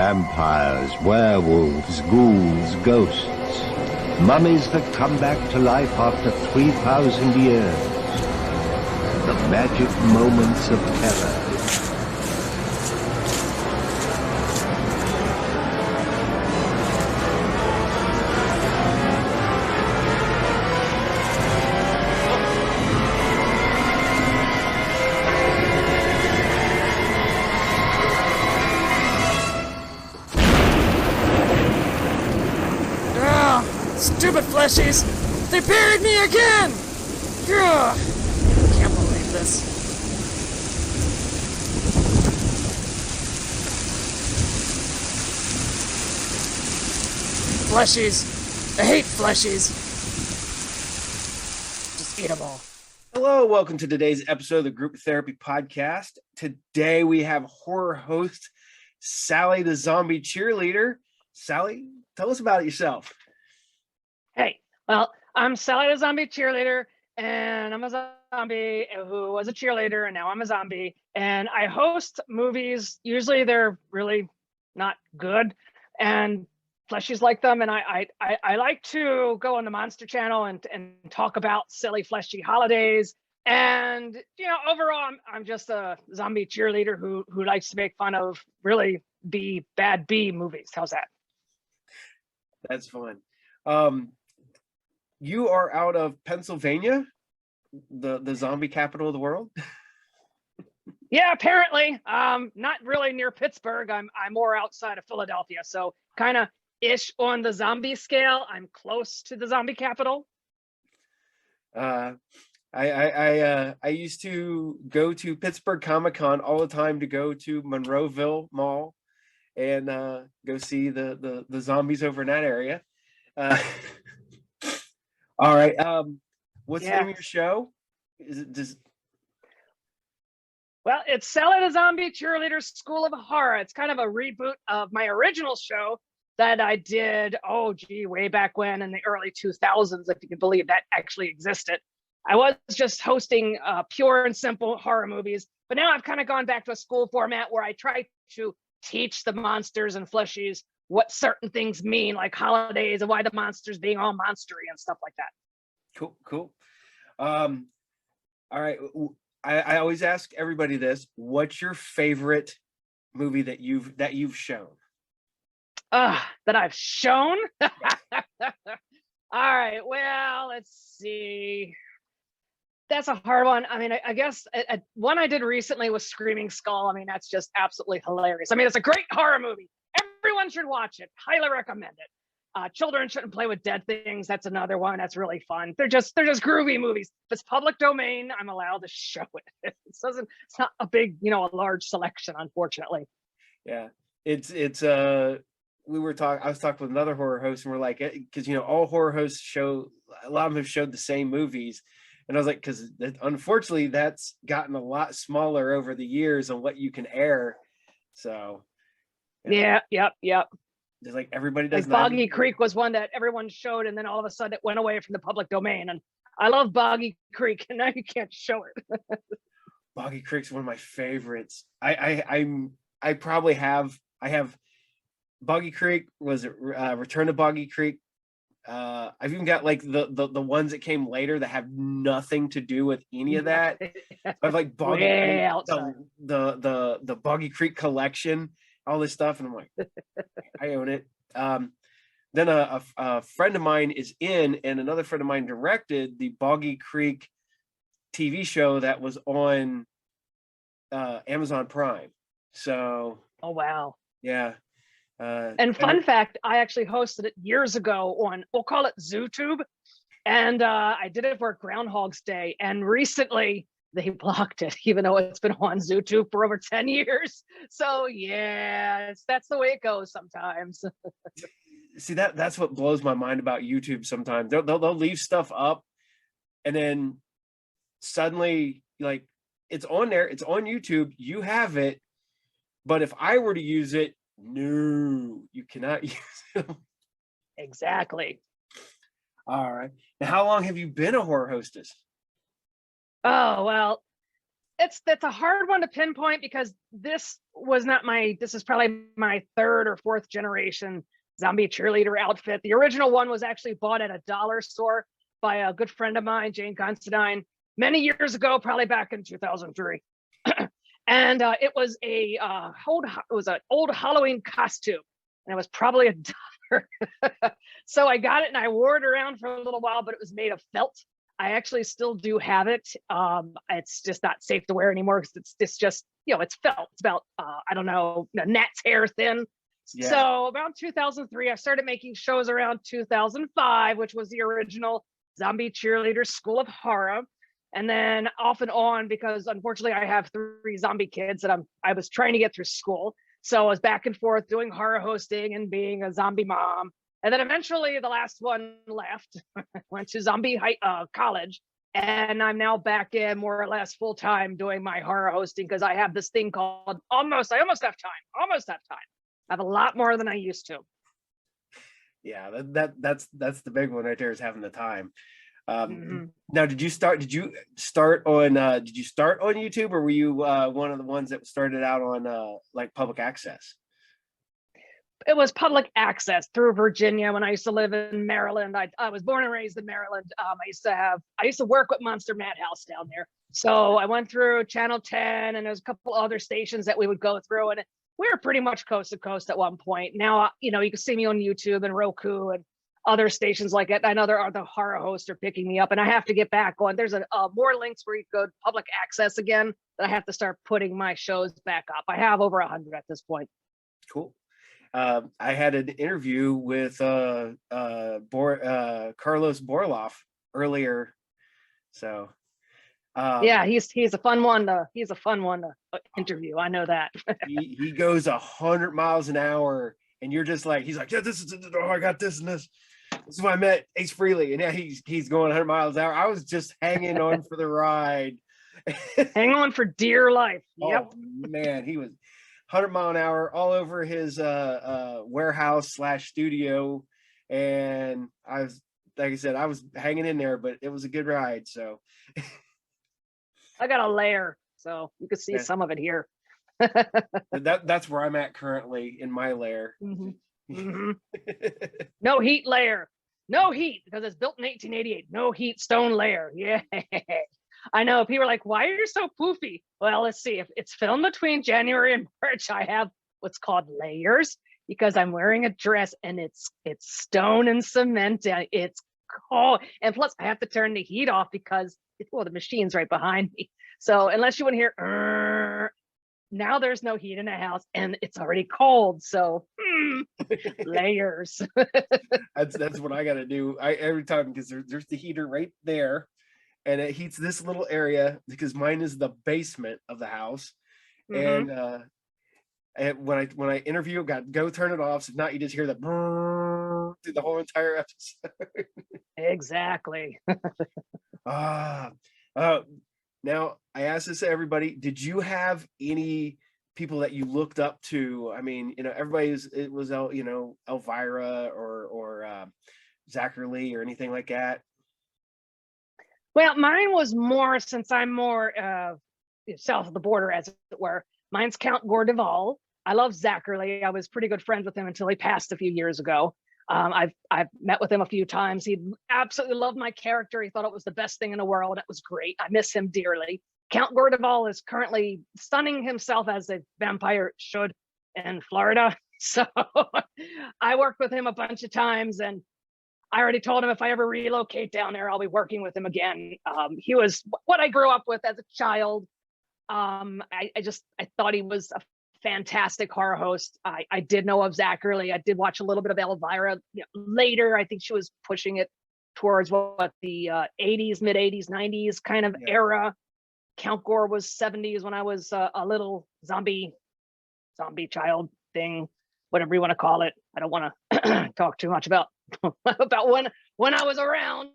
Vampires, werewolves, ghouls, ghosts. Mummies that come back to life after 3,000 years. The magic moments of terror. Stupid fleshies! They buried me again! Ugh. Can't believe this. Fleshies. I hate fleshies. Just eat them all. Hello, welcome to today's episode of the Group Therapy Podcast. Today we have horror host Sally the Zombie Cheerleader. Sally, tell us about yourself. Hey, well, I'm Sally the Zombie Cheerleader, and I'm a zombie who was a cheerleader, and now I'm a zombie. And I host movies. Usually they're really not good, and fleshies like them. And I like to go on the Monster Channel and talk about silly fleshy holidays. And overall, I'm just a zombie cheerleader who likes to make fun of really bad B movies. How's that? That's fun. You are out of Pennsylvania, the zombie capital of the world. Yeah, apparently. Not really near Pittsburgh. I'm more outside of Philadelphia, so kind of ish on the zombie scale. I'm close to the zombie capital. I used to go to Pittsburgh Comic-Con all the time to go to Monroeville Mall and go see the zombies over in that area. All right. What's the name of your show? Well, it's Sally the Zombie Cheerleader School of Horror. It's kind of a reboot of my original show that I did, way back when in the early 2000s, if you can believe that actually existed. I was just hosting pure and simple horror movies, but now I've kind of gone back to a school format where I try to teach the monsters and fleshies what certain things mean, like holidays and why the monsters being all monstery and stuff like that. Cool. All right. I always ask everybody this: what's your favorite movie that you've shown? That I've shown? All right. Well, let's see. That's a hard one. I mean, I guess one I did recently was Screaming Skull. I mean, that's just absolutely hilarious. I mean, it's a great horror movie. Everyone should watch it. Highly recommend it. Children Shouldn't Play with Dead Things. That's another one that's really fun. They're just groovy movies. If it's public domain, I'm allowed to show it. It's not a big, a large selection, unfortunately. Yeah, it's I was talking with another horror host, and we're like, because all horror hosts a lot of them have showed the same movies, and I was like, because unfortunately that's gotten a lot smaller over the years on what you can air. So yeah, yep. It's like everybody does. Like Boggy Creek was one that everyone showed, and then all of a sudden it went away from the public domain. And I love Boggy Creek, and now you can't show it. Boggy Creek's one of my favorites. I probably have Boggy Creek. Was it Return to Boggy Creek? I've even got like the ones that came later that have nothing to do with any of that. I've like Boggy Creek, the Boggy Creek collection, all this stuff, and I'm like, I own it. Then a friend of mine is in, and another friend of mine directed the Boggy Creek TV show that was on Amazon Prime. So, oh wow, yeah. And fun fact, I actually hosted it years ago on, we'll call it ZooTube, and I did it for Groundhog's Day, and recently they blocked it, even though it's been on ZooTube for over 10 years. So yeah, that's the way it goes sometimes. See, that's what blows my mind about YouTube sometimes. They'll leave stuff up, and then suddenly, like, it's on there, it's on YouTube, you have it, but if I were to use it, no, you cannot use it. Exactly. All right. Now, how long have you been a horror hostess? Oh, well, that's a hard one to pinpoint because this is probably my third or fourth generation zombie cheerleader outfit. The original one was actually bought at a dollar store by a good friend of mine, Jane Considine, many years ago, probably back in 2003. And it was an old Halloween costume, and it was probably a dollar. So I got it and I wore it around for a little while, but it was made of felt. I actually still do have it. It's just not safe to wear anymore because it's just, it's felt. It's about, I don't know, gnat's hair thin. Yeah. So about 2003, I started making shows around 2005, which was the original Zombie Cheerleader School of Horror. And then off and on, because unfortunately I have 3 zombie kids that I was trying to get through school. So I was back and forth doing horror hosting and being a zombie mom. And then eventually the last one left, went to zombie college. And I'm now back in more or less full time doing my horror hosting because I have this thing called I almost have time. I have a lot more than I used to. Yeah, that's the big one right there, is having the time. Now, did you start on YouTube, or were you one of the ones that started out on like public access? It was public access through Virginia when I used to live in Maryland. I was born and raised in Maryland. I used to work with Monster Madhouse down there. So I went through Channel 10, and there's a couple other stations that we would go through, and we were pretty much coast to coast at one point. Now, you can see me on YouTube and Roku and other stations like it. I know the horror hosts are picking me up, and I have to get back on. There's more links where you go to public access again, that I have to start putting my shows back up. I have over 100 at this point. Cool. I had an interview with Carlos Borloff earlier, so yeah, he's a fun one to interview. I know that. he goes 100 miles an hour, and you're just like, he's like, yeah, I got this and this. This is when I met Ace Frehley, and yeah, he's going 100 miles an hour. I was just hanging on for the ride. Hang on for dear life. Yep. Oh man, he was 100 mile an hour all over his warehouse / studio, and I was, like I said, I was hanging in there, but it was a good ride. So I got a lair, so you can see some of it here. That's where I'm at currently, in my lair. No heat lair. No heat, because it's built in 1888. No heat stone lair. Yeah. I know people are like, why are you so poofy? Well, let's see. If it's filmed between January and March, I have what's called layers, because I'm wearing a dress and it's stone and cement. And it's cold. And plus I have to turn the heat off because the machine's right behind me. So unless you want to hear, now there's no heat in the house and it's already cold. So layers. That's what I got to do. Every time, because there's the heater right there, and it heats this little area, because mine is the basement of the house. And when I interview, go turn it off. So if not, you just hear the brrr through the whole entire episode. Exactly. Now I asked this to everybody. Did you have any people that you looked up to? I mean, it was Elvira or Zachary or anything like that. Well, mine was more, since I'm more south of the border, as it were. Mine's Count Gordeval. I love Zachary. I was pretty good friends with him until he passed a few years ago. I've met with him a few times. He absolutely loved my character. He thought it was the best thing in the world. It was great. I miss him dearly. Count Gordeval is currently sunning himself as a vampire should in Florida. So I worked with him a bunch of times, and I already told him if I ever relocate down there, I'll be working with him again. He was what I grew up with as a child. I thought he was a fantastic horror host. I did know of Zachary. I did watch a little bit of Elvira later. I think she was pushing it towards what the 80s, mid 80s, 90s kind of era. Count Gore was 70s when I was a little zombie child thing, whatever you want to call it. I don't want to talk too much about when I was around,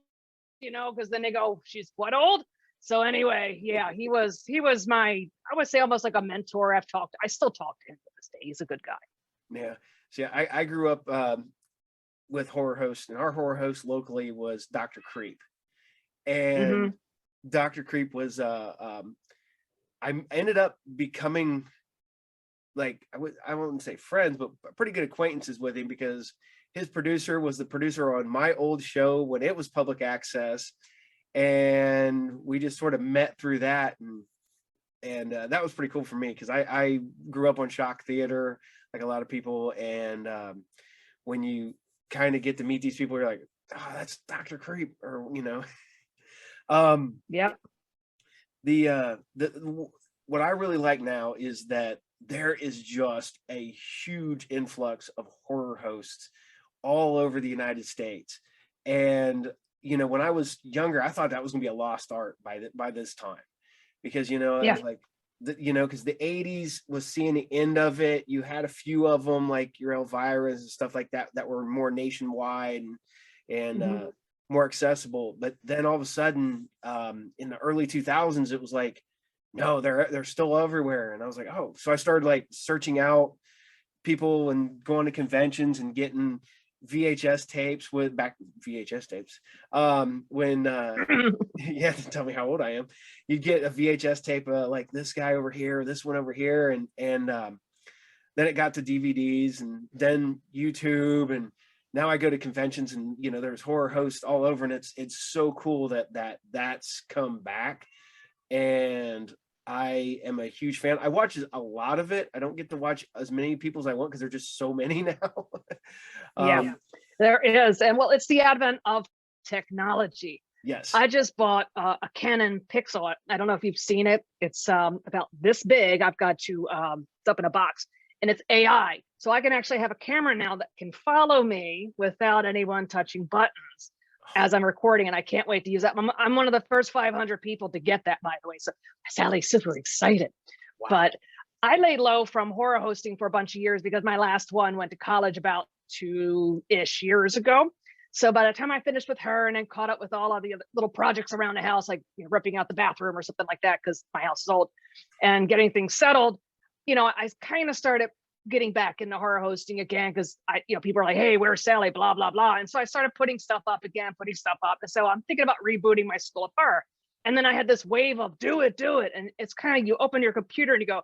because then they go, she's what old? So anyway, yeah, he was my, I would say, almost like a mentor. I still talk to him to this day. He's a good guy. Yeah. See, I grew up with horror hosts, and our horror host locally was Dr. Creep. And Dr. Creep was I ended up becoming like, I wouldn't say friends, but pretty good acquaintances with him, because his producer was the producer on my old show when it was public access, and we just sort of met through that, and that was pretty cool for me, because I grew up on shock theater like a lot of people, and when you kind of get to meet these people, you're like, oh, that's Dr. Creep, or Yeah. the what I really like now is that there is just a huge influx of horror hosts all over the United States. And when I was younger, I thought that was gonna be a lost art by this time, because it Yeah. was like because the 80s was seeing the end of it. You had a few of them like your Elvira's and stuff like that that were more nationwide and more accessible. But then all of a sudden, in the early 2000s, it was like, no, they're still everywhere. And I was like, oh. So I started like searching out people and going to conventions and getting VHS tapes with back VHS tapes. When you have to tell me how old I am. You get a VHS tape, like this guy over here, this one over here, and then it got to DVDs, and then YouTube, and now I go to conventions, and there's horror hosts all over, and it's so cool that's come back, and I am a huge fan. I watch a lot of it. I don't get to watch as many people as I want because there's just so many now. Yeah, there is. And well, it's the advent of technology. Yes. I just bought a Canon Pixel. I don't know if you've seen it. It's about this big. I've got you, it's up in a box, and it's AI. So I can actually have a camera now that can follow me without anyone touching buttons as I'm recording, and I can't wait to use that. I'm one of the first 500 people to get that, by the way. So Sally's super excited. Wow. But I laid low from horror hosting for a bunch of years because my last one went to college about 2-ish years ago. So by the time I finished with her and then caught up with all of the little projects around the house, like ripping out the bathroom or something like that, because my house is old, and getting things settled, I kind of started getting back into horror hosting again, because people are like, hey, where's Sally, blah blah blah. And so I started putting stuff up again, and so I'm thinking about rebooting my School of Horror. And then I had this wave of do it, and it's kind of, you open your computer and you go,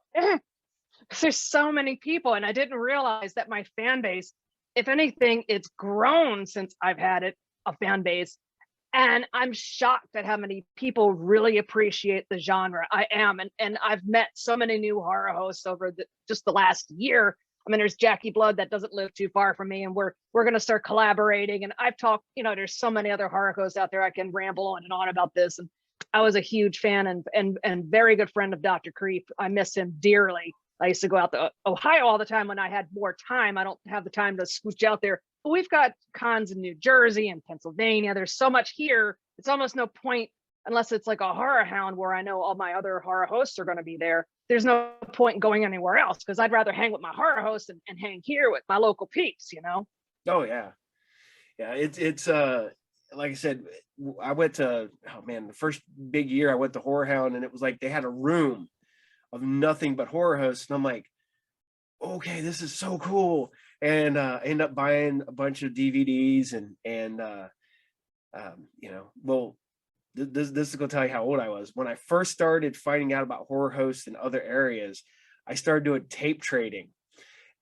there's so many people. And I didn't realize that my fan base, if anything, it's grown since I've had a fan base. And I'm shocked at how many people really appreciate the genre. I am. And I've met so many new horror hosts over just the last year. I mean, there's Jackie Blood that doesn't live too far from me, and we're going to start collaborating. And I've talked, there's so many other horror hosts out there. I can ramble on and on about this. And I was a huge fan and very good friend of Dr. Creep. I miss him dearly. I used to go out to Ohio all the time when I had more time. I don't have the time to scooch out there. But we've got cons in New Jersey and Pennsylvania. There's so much here. It's almost no point, unless it's like a horror hound where I know all my other horror hosts are going to be there. There's no point in going anywhere else, because I'd rather hang with my horror hosts and hang here with my local peeps, Oh, yeah. Yeah, it's like I said, I went to, the first big year I went to Horror Hound, and it was like they had a room of nothing but horror hosts, and I'm like, okay, this is so cool. And I ended up buying a bunch of DVDs and well, this is gonna tell you how old I was. When I first started finding out about horror hosts in other areas, I started doing tape trading,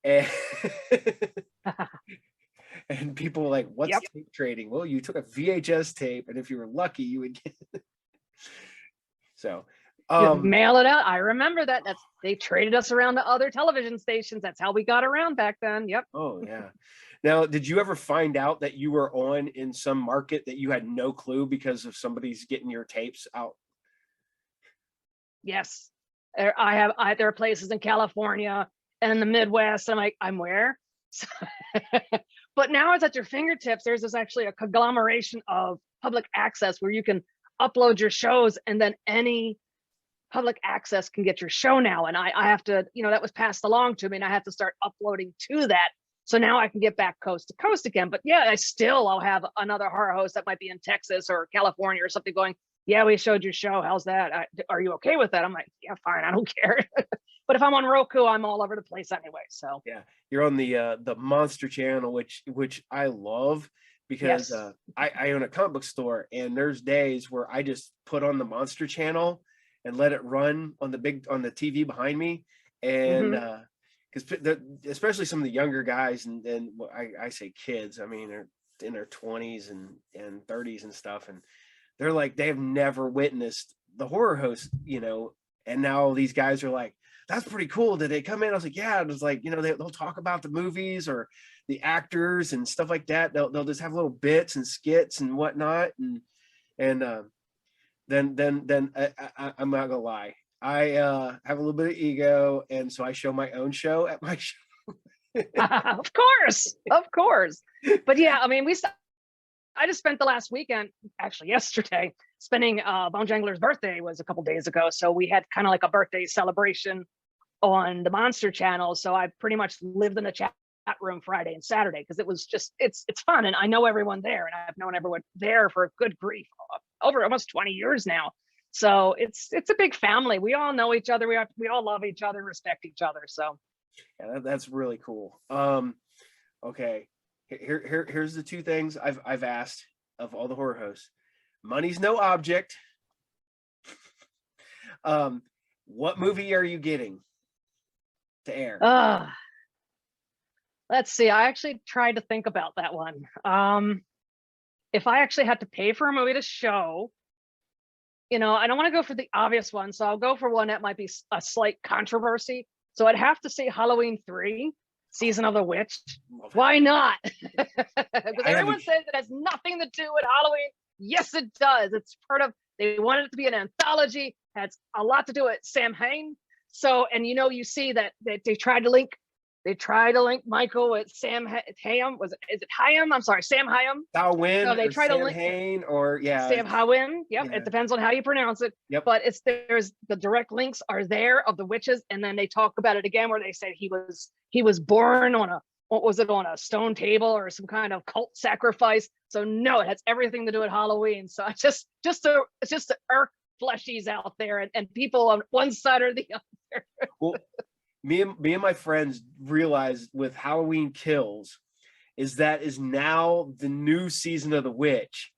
and and people were like, what's tape trading? Well, you took a VHS tape, and if you were lucky, you would get it. So mail it out. I remember that. They traded us around to other television stations. That's how we got around back then. Yep. Oh, yeah. Now, did you ever find out that you were on in some market that you had no clue because of somebody's getting your tapes out? Yes. There are places in California and in the Midwest. I'm like, I'm where? But now it's at your fingertips. There's actually a conglomeration of public access where you can upload your shows, and then any public access can get your show now. And I have to, that was passed along to me, and I have to start uploading to that. So now I can get back coast to coast again. But yeah, I'll have another horror host that might be in Texas or California or something going, yeah, we showed your show. How's that? Are you okay with that? I'm like, yeah, fine. I don't care. But if I'm on Roku, I'm all over the place anyway. So yeah, you're on the Monster Channel, which I love, because I own a comic book store, and there's days where I just put on the Monster Channel and let it run on the TV behind me. And because especially some of the younger guys, and I say kids, I mean they're in their 20s and 30s and stuff, and they're like, they have never witnessed the horror host, and now these guys are like, that's pretty cool. Did they come in? I was like, yeah. It was like, they'll talk about the movies or the actors and stuff like that. They'll just have little bits and skits and whatnot. And then I'm not gonna lie, I have a little bit of ego, and so I show my own show at my show. Of course. But yeah, I mean, I just spent the last weekend, actually yesterday, spending Bone Jangler's birthday was a couple days ago. So we had kind of like a birthday celebration on the Monster Channel. So I pretty much lived in the chat room Friday and Saturday because it was just, it's fun. And I know everyone there, and I've known everyone there for good grief over almost 20 years now. So it's a big family. We all know each other. We all love each other, respect each other. So yeah, that's really cool. Okay. Here's the two things I've asked of all the horror hosts. Money's no object. What movie are you getting to air? Let's see. I actually tried to think about that one. If I actually had to pay for a movie to show, I don't want to go for the obvious one, so I'll go for one that might be a slight controversy. So I'd have to say Halloween 3, Season of the Witch. Why not? Because everyone says it has nothing to do with Halloween. Yes, it does. It's part of, they wanted it to be an anthology, has a lot to do with Sam Hain. So, and you see that they tried to link Michael with Sam Hamm. Is it Hamm? I'm sorry, Sam Hamm. Halloween. So they try to Sam link Hain, or Sam Hamm. Yep, yeah. It depends on how you pronounce it. Yep. But there's the direct links are there of the witches, and then they talk about it again where they say he was born on a stone table or some kind of cult sacrifice. So no, it has everything to do with Halloween. So it's just to irk fleshies out there and people on one side or the other. Well, me and my friends realized with Halloween Kills is now the new season of the witch,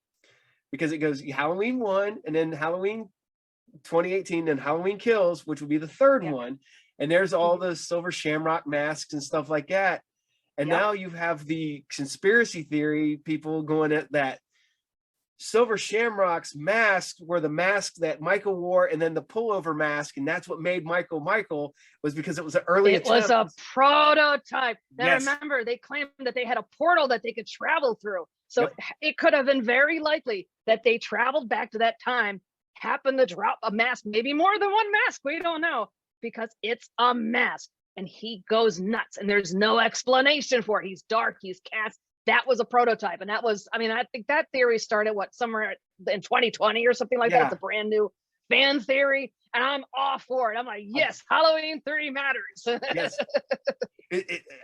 because it goes Halloween 1 and then Halloween 2018 and Halloween Kills, which would be the third one, and there's all the silver shamrock masks and stuff like that. And now you have the conspiracy theory people going at that silver shamrock's masks were the mask that Michael wore, and then the pullover mask, and that's what made Michael was because it was an early attempt. Was a prototype. Now Yes. remember, they claimed that they had a portal that they could travel through. So it could have been very likely that they traveled back to that time, happened to drop a mask, maybe more than one mask, we don't know, because it's a mask. And he goes nuts, and there's no explanation for it. He's dark, he's cast. That was a prototype, and that was, I think that theory started somewhere in 2020 or something like that. It's a brand new fan theory, and I'm all for it. I'm like, yes, Halloween 3 matters. Yes.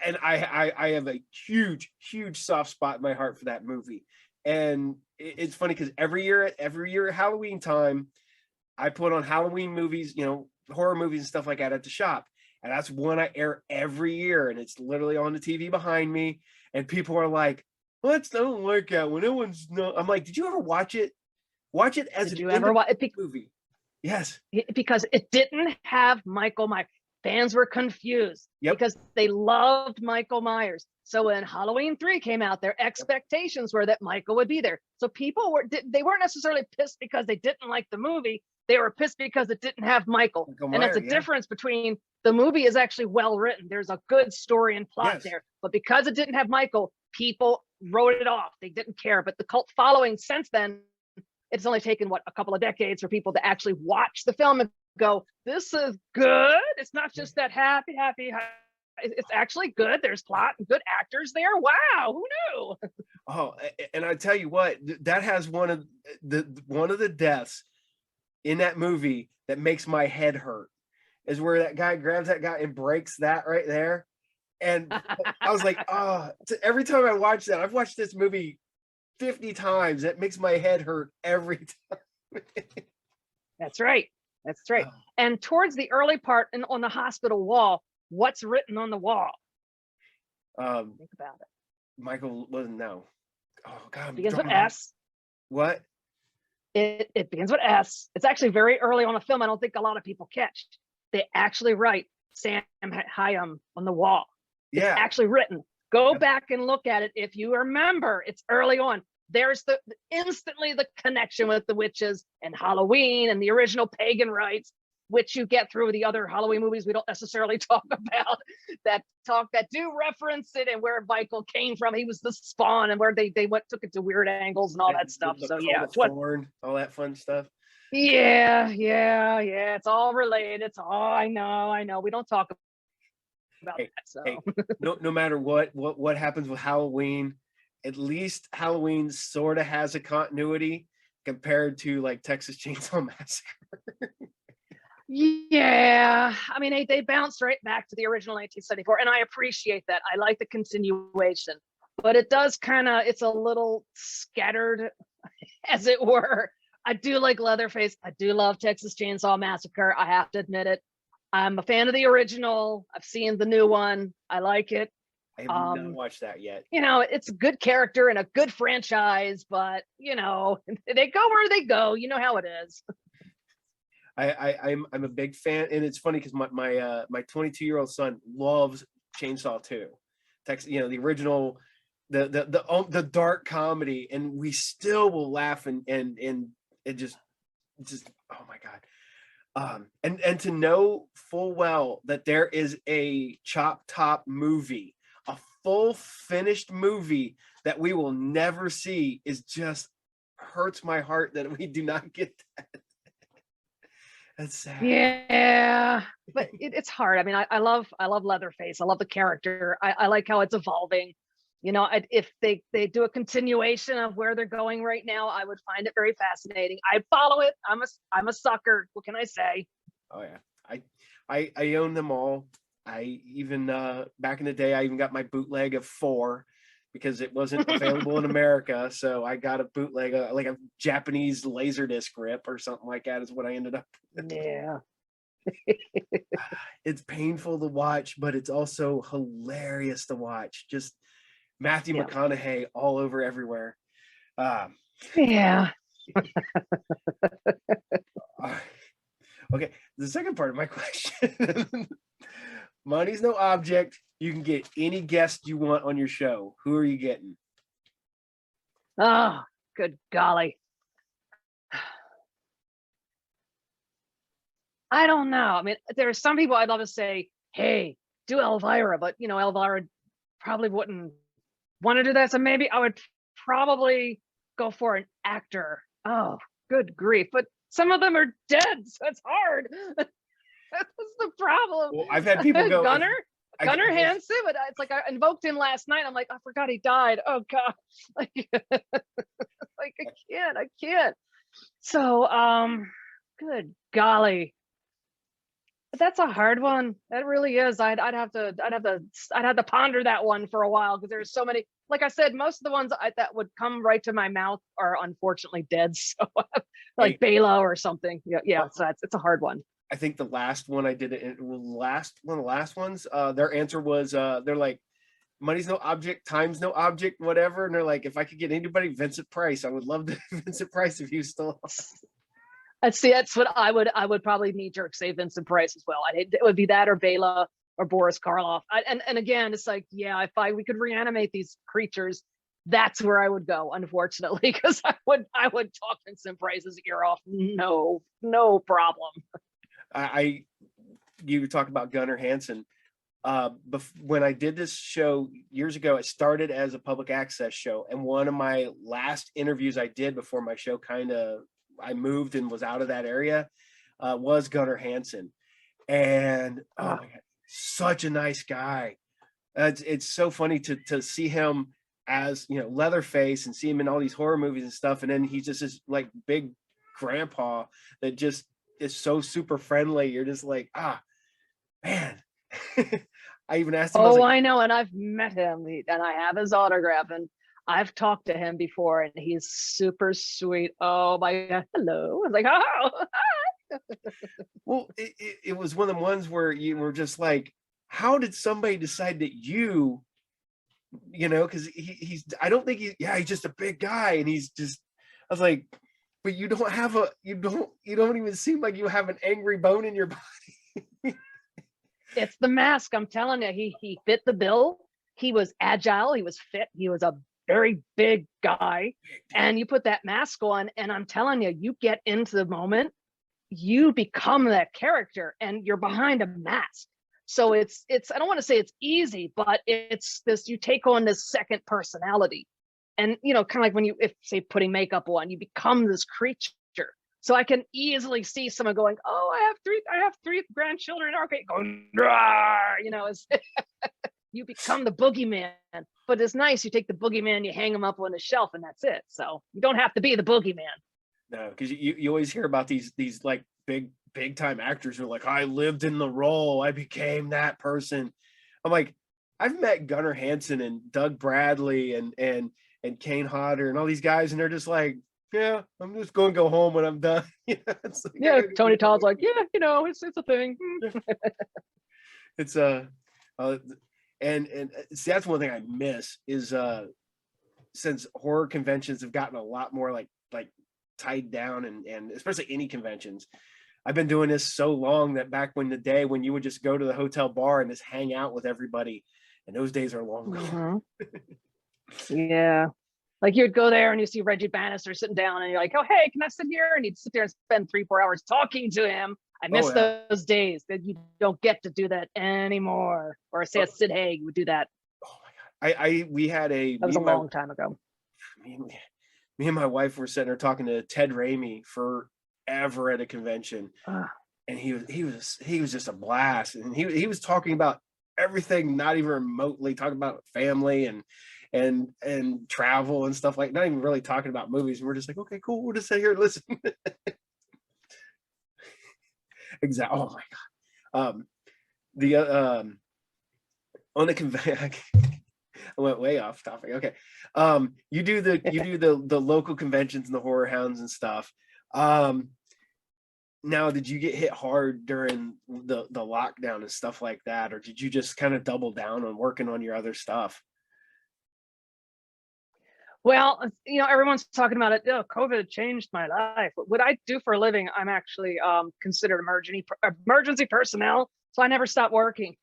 And I have a huge soft spot in my heart for that movie. And it's funny because every year at Halloween time, I put on Halloween movies, horror movies and stuff like that at the shop. And that's one I air every year, and it's literally on the TV behind me. And people are like, "What? I don't like that when everyone's no." I'm like, "Did you ever watch it? Watch it as Did you ever watch it? Movie?" Yes, because it didn't have Michael Myers. Fans were confused because they loved Michael Myers. So when Halloween 3 came out, their expectations were that Michael would be there. So people weren't necessarily pissed because they didn't like the movie. They were pissed because it didn't have Michael. And that's a difference between the movie is actually well written. There's a good story and plot there. But because it didn't have Michael, people wrote it off. They didn't care. But the cult following since then, it's only taken, a couple of decades for people to actually watch the film and go, this is good. It's not just that happy. It's actually good. There's plot and good actors there. Wow, who knew? Oh, and I tell you what, that has one of the deaths in that movie that makes my head hurt, is where that guy grabs that guy and breaks that right there. And I was like, every time I watch that, I've watched this movie 50 times. That makes my head hurt every time. That's right. And towards the early part on the hospital wall, what's written on the wall? Think about it. Michael wasn't no. Oh God. Begins with S. What? It begins with S. It's actually very early on a film. I don't think a lot of people catch. They actually write Sam Hyam on the wall. It's Yeah. actually written. Go back and look at it if you remember. It's early on. There's instantly the connection with the witches and Halloween and the original pagan rites, which you get through the other Halloween movies we don't necessarily talk about, that do reference it, and where Michael came from. He was the spawn, and where they took it to weird angles and all that stuff. So yeah, it's what Thorn, all that fun stuff. yeah. It's all related. It's all I know. We don't talk about that. So No matter what happens with Halloween, at least Halloween sort of has a continuity compared to like Texas Chainsaw Massacre. Yeah, I mean, they bounced right back to the original 1974, and I appreciate that. I like the continuation, but it does it's a little scattered, as it were. I do like Leatherface. I do love Texas Chainsaw Massacre. I have to admit it. I'm a fan of the original. I've seen the new one. I like it. I have not watched that yet. It's a good character and a good franchise, but they go where they go. You know how it is. I'm a big fan, and it's funny because my 22-year-old son loves Chainsaw 2, the original, the dark comedy, and we still will laugh and it just oh my god, and to know full well that there is a Chop Top movie, a full finished movie that we will never see, is just hurts my heart that we do not get that. That's sad. Yeah, but it's hard. I mean, I love Leatherface. I love the character. I like how it's evolving. If they do a continuation of where they're going right now, I would find it very fascinating. I follow it. I'm a sucker. What can I say? Oh yeah, I own them all. I even back in the day, I even got my bootleg of 4 because it wasn't available in America. So I got a bootleg, like a Japanese Laserdisc rip or something like that is what I ended up with. Yeah. It's painful to watch, but it's also hilarious to watch. Just Matthew McConaughey all over everywhere. Yeah. Okay, the second part of my question. Money's no object. You can get any guest you want on your show. Who are you getting? Oh, good golly. I don't know. I mean, there are some people I'd love to say, hey, do Elvira, but Elvira probably wouldn't want to do that. So maybe I would probably go for an actor. Oh, good grief. But some of them are dead, so it's hard. That's the problem. Well, I've had people go Gunnar Hanson, but it's like I invoked him last night. I'm like, I forgot he died. Oh god. Like I can't. So good golly. But that's a hard one. That really is. I'd have to ponder that one for a while, because there's so many. Like I said, most of the ones that would come right to my mouth are unfortunately dead. So like Bela or something. Yeah. So it's a hard one. I think the last one I did, one of the last ones, their answer was, they're like, money's no object, time's no object, whatever. And they're like, if I could get anybody, Vincent Price, I would love to Vincent Price if he was still on. See, that's what I would probably knee jerk say Vincent Price as well. It would be that or Bela or Boris Karloff. And again, it's like, yeah, if we could reanimate these creatures, that's where I would go, unfortunately, because I would talk Vincent Price's ear off. No problem. You talk about Gunnar Hanson. When I did this show years ago, it started as a public access show, and one of my last interviews I did before my show I moved and was out of that area, was Gunnar Hanson. And oh my god, such a nice guy. It's so funny to see him as Leatherface and see him in all these horror movies and stuff, and then he's just this like big grandpa that just is so super friendly. You're just like, man. I even asked him. I know, and I've met him, and I have his autograph, and I've talked to him before, and he's super sweet. Oh my god, hello. I was like, oh. Well, it was one of the ones where you were just like, how did somebody decide that because he's I don't think he's just a big guy, and he's just, I was like, but you don't have a you don't even seem like you have an angry bone in your body. It's the mask. I'm telling you, he fit the bill. He was agile. He was fit. He was a very big guy. And you put that mask on, and I'm telling you, you get into the moment, you become that character, and you're behind a mask. So it's I don't want to say it's easy, but it's this, you take on this second personality. And kind of like when you, if say putting makeup on, you become this creature. So I can easily see someone going, "Oh, I have three grandchildren." Okay, going, it's, you become the boogeyman. But it's nice. You take the boogeyman, you hang him up on a shelf, and that's it. So you don't have to be the boogeyman. No, because you always hear about these like big time actors who are like, I lived in the role, I became that person. I'm like, I've met Gunnar Hanson and Doug Bradley and Kane Hodder and all these guys, and they're just like, yeah, I'm just going to go home when I'm done. Like, yeah, Tony Todd's like, yeah, it's a thing. It's and see, that's one thing I miss is since horror conventions have gotten a lot more like tied down, and especially any conventions. I've been doing this so long that back when the day when you would just go to the hotel bar and just hang out with everybody, and those days are long gone. Yeah. Like you would go there and you see Reggie Bannister sitting down and you're like, oh, hey, can I sit here? And he'd sit there and spend 3-4 hours talking to him. I miss those days that you don't get to do that anymore. Or say a Sid Haig would do that. Oh my God. We had that was a long time ago. Me and my wife were sitting there talking to Ted Raimi forever at a convention. And he was just a blast. And he was talking about everything, not even remotely talking about family and travel and stuff, like not even really talking about movies. And we're just like, okay, cool, we'll just sit here and listen. Exactly. Oh my God. On the convention, I went way off topic. Okay. You do the local conventions and the horror hounds and stuff. Now, did you get hit hard during the lockdown and stuff like that, or did you just kind of double down on working on your other stuff? Well, everyone's talking about it. Oh, COVID changed my life. What I do for a living, I'm actually considered emergency personnel. So I never stopped working.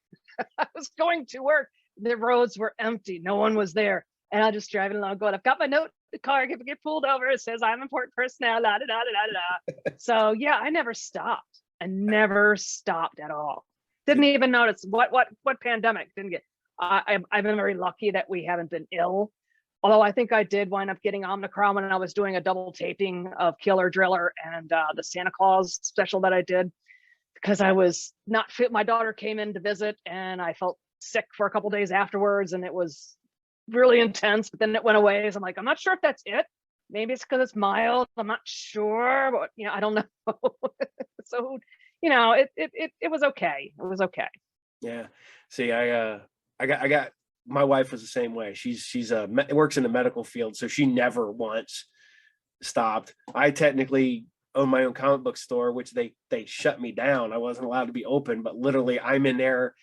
I was going to work. The roads were empty. No one was there. And I just driving along going, I've got my note in the car. If I get pulled over, it says I'm important personnel. La, da, da, da, da, da. So yeah, I never stopped. I never stopped at all. Didn't even notice what pandemic. Didn't get. I've been very lucky that we haven't been ill. Although I think I did wind up getting Omicron when I was doing a double taping of Killer Driller and the Santa Claus special that I did, because I was not fit. My daughter came in to visit and I felt sick for a couple days afterwards, and it was really intense, but then it went away. So I'm like, I'm not sure if that's it. Maybe it's because it's mild. I'm not sure, but I don't know. So, it was okay. It was okay. Yeah. See, I got my wife was the same way. She's works in the medical field, so she never once stopped. I technically own my own comic book store, which they shut me down. I wasn't allowed to be open, but literally I'm in there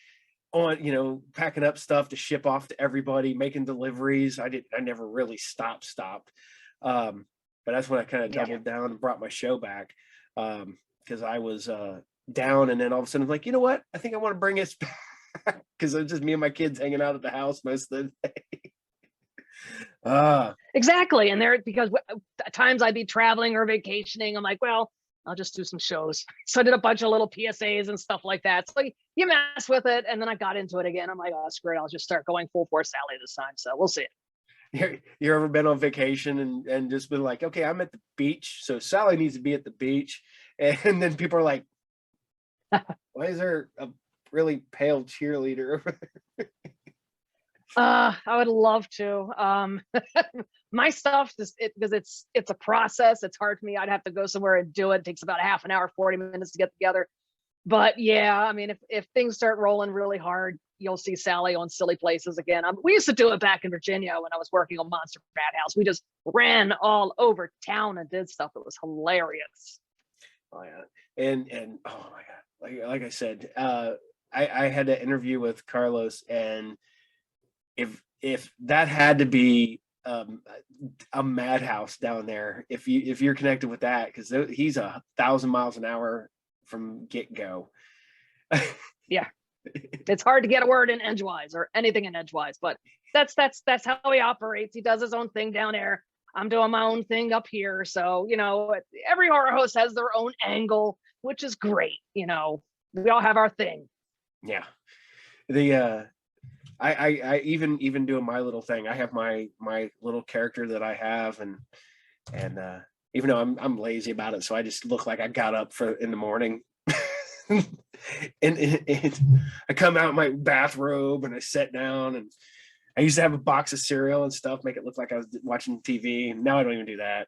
on, packing up stuff to ship off to everybody, making deliveries. I never really stopped. But that's when I kind of doubled down and brought my show back. Because I was down, and then all of a sudden I'm like, you know what? I think I want to bring it back. Because it's just me and my kids hanging out at the house most of the day. Exactly. And because at times I'd be traveling or vacationing, I'm like, well, I'll just do some shows. So I did a bunch of little PSAs and stuff like that. So you mess with it. And then I got into it again. I'm like, oh, that's great. I'll just start going full force Sally this time. So we'll see. You ever been on vacation and just been like, okay, I'm at the beach, so Sally needs to be at the beach. And then people are like, why is there a really pale cheerleader? I would love to. My stuff just because it's a process. It's hard for me. I'd have to go somewhere and do it. It takes about a half an hour, 40 minutes to get together. But yeah, I mean, if things start rolling really hard, you'll see Sally on silly places again. We used to do it back in Virginia when I was working on Monster Bad House. We just ran all over town and did stuff. It was hilarious. Oh yeah, and oh my God, like I said, I had an interview with Carlos, and if that had to be a madhouse down there if you're connected with that, because he's 1,000 miles an hour from get-go. Yeah, it's hard to get a word in edgewise or anything in edgewise, but that's how he operates. He does his own thing down there. I'm doing my own thing up here. So, you know, every horror host has their own angle, which is great. You know, we all have our thing. Yeah. The I even doing my little thing. I have my little character that I have, and even though I'm lazy about it, so I just look like I got up in the morning. and I come out in my bathrobe and I sit down, and I used to have a box of cereal and stuff, make it look like I was watching TV. Now I don't even do that.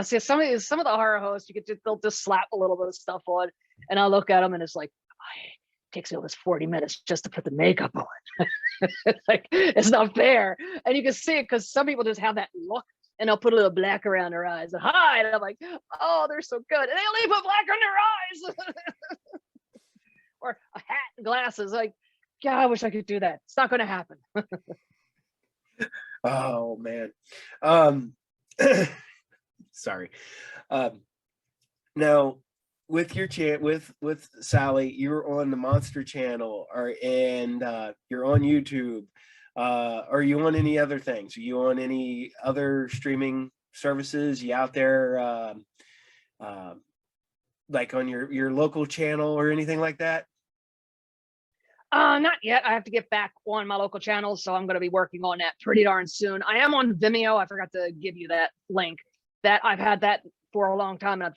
See, some of the horror hosts, they'll just slap a little bit of stuff on, and I'll look at them and it's like, it takes me almost 40 minutes just to put the makeup on. It's like, it's not fair. And you can see it because some people just have that look, and they'll put a little black around their eyes and hi, and I'm like, oh, they're so good, and they only put black on their eyes. Or a hat and glasses. Like, yeah, I wish I could do that. It's not going to happen. Oh man. Sorry. Now with your with Sally, you're on the Monster Channel, and you're on YouTube. Are you on any other things? Are you on any other streaming services? You out there like on your local channel or anything like that? Not yet. I have to get back on my local channels, so I'm going to be working on that pretty darn soon. I am on Vimeo. I forgot to give you that link. That I've had that for a long time, and I'm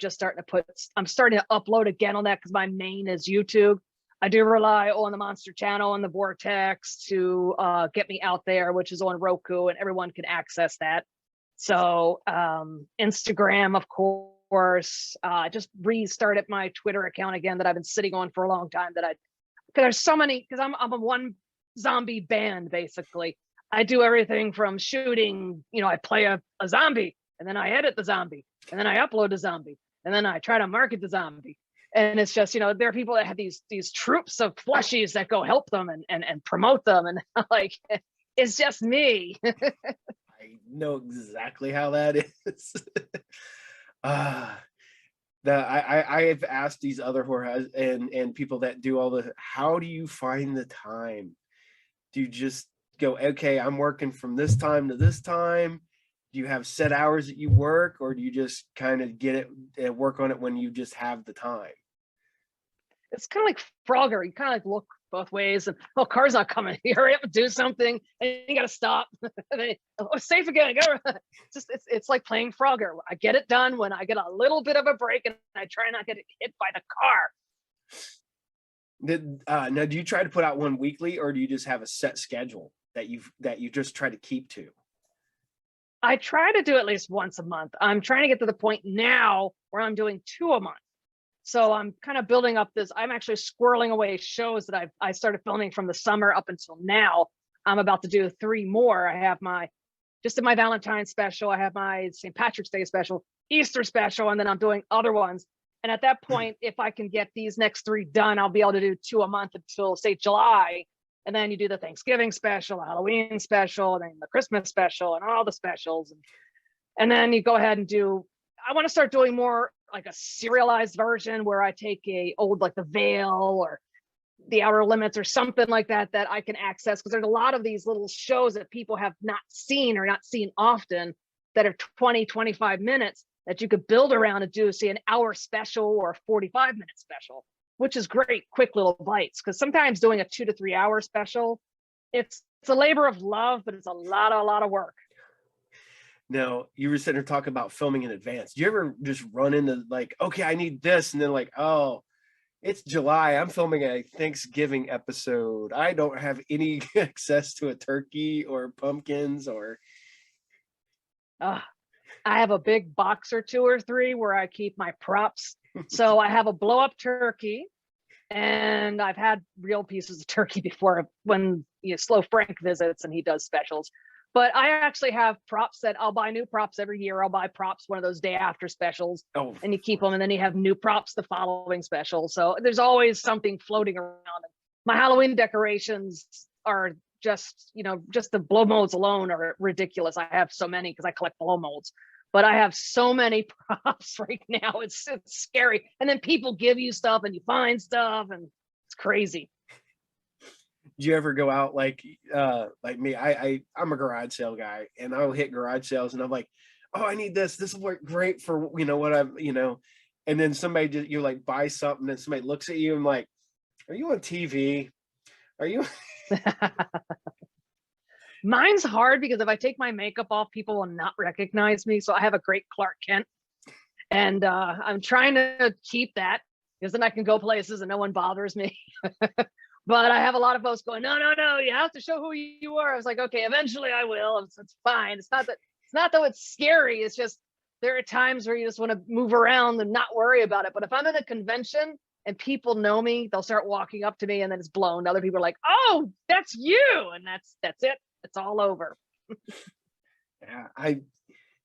starting to upload again on that because my main is YouTube. I do rely on the Monster Channel and the Vortex to get me out there, which is on Roku, and everyone can access that. So Instagram, of course. I just restarted my Twitter account again that I've been sitting on for a long time. Because there's so many, because I'm a one zombie band, basically. I do everything from shooting, you know, I play a zombie, and then I edit the zombie, and then I upload the zombie, and then I try to market the zombie. And it's just, you know, there are people that have these troops of plushies that go help them and promote them. And like, it's just me. I know exactly how that is. I've asked these other horror and people that do all the, how do you find the time? Do you just go, okay, I'm working from this time to this time? Do you have set hours that you work, or do you just kind of get it and work on it when you just have the time? It's kind of like Frogger. You kind of like look both ways, and oh, car's not coming. You hurry up and do something, and you got to stop. Oh, safe again. It's like playing Frogger. I get it done when I get a little bit of a break, and I try not to get hit by the car. Now, do you try to put out one weekly, or do you just have a set schedule that you just try to keep to? I try to do at least once a month. I'm trying to get to the point now where I'm doing 2 a month. So I'm kind of building up this. I'm actually squirreling away shows that I started filming from the summer up until now. I'm about to do 3 more. I have just in my Valentine's special. I have my St. Patrick's Day special, Easter special, and then I'm doing other ones. And at that point, if I can get these next 3 done, I'll be able to do 2 a month until, say, July. And then you do the Thanksgiving special, the Halloween special, and then the Christmas special, and all the specials. And then you go ahead and I want to start doing more like a serialized version where I take like The Veil or The Outer Limits or something like that I can access, because there's a lot of these little shows that people have not seen or not seen often that are 20, 25 minutes that you could build around and do, say, an hour special or a 45-minute special, which is great, quick little bites. Because sometimes doing a 2 to 3 hour special, it's a labor of love, but it's a lot of work. Now, you were sitting there talking about filming in advance. Do you ever just run into like, okay, I need this, and then like, oh, it's July, I'm filming a Thanksgiving episode, I don't have any access to a turkey or pumpkins or I have a big box or 2 or 3 where I keep my props. So I have a blow up turkey, and I've had real pieces of turkey before when Slow Frank visits and he does specials. But I actually have props that I'll buy new props every year. I'll buy props one of those day after specials, and you keep them, and then you have new props the following special. So there's always something floating around. My Halloween decorations are just, just the blow molds alone are ridiculous. I have so many because I collect blow molds, but I have so many props right now. It's scary. And then people give you stuff and you find stuff and it's crazy. Do you ever go out like me? I'm a garage sale guy, and I'll hit garage sales, and I'm like, oh, I need this. This will work great for what I'm, and then somebody just, you like buy something, and somebody looks at you and like, are you on TV? Are you? Mine's hard because if I take my makeup off, people will not recognize me. So I have a great Clark Kent, and I'm trying to keep that because then I can go places and no one bothers me. But I have a lot of folks going, no, you have to show who you are. I was like, okay, eventually I will. It's fine. It's not that it's scary. It's just there are times where you just want to move around and not worry about it. But if I'm in a convention and people know me, they'll start walking up to me and then it's blown. Other people are like, oh, that's you. And that's it. It's all over. Yeah.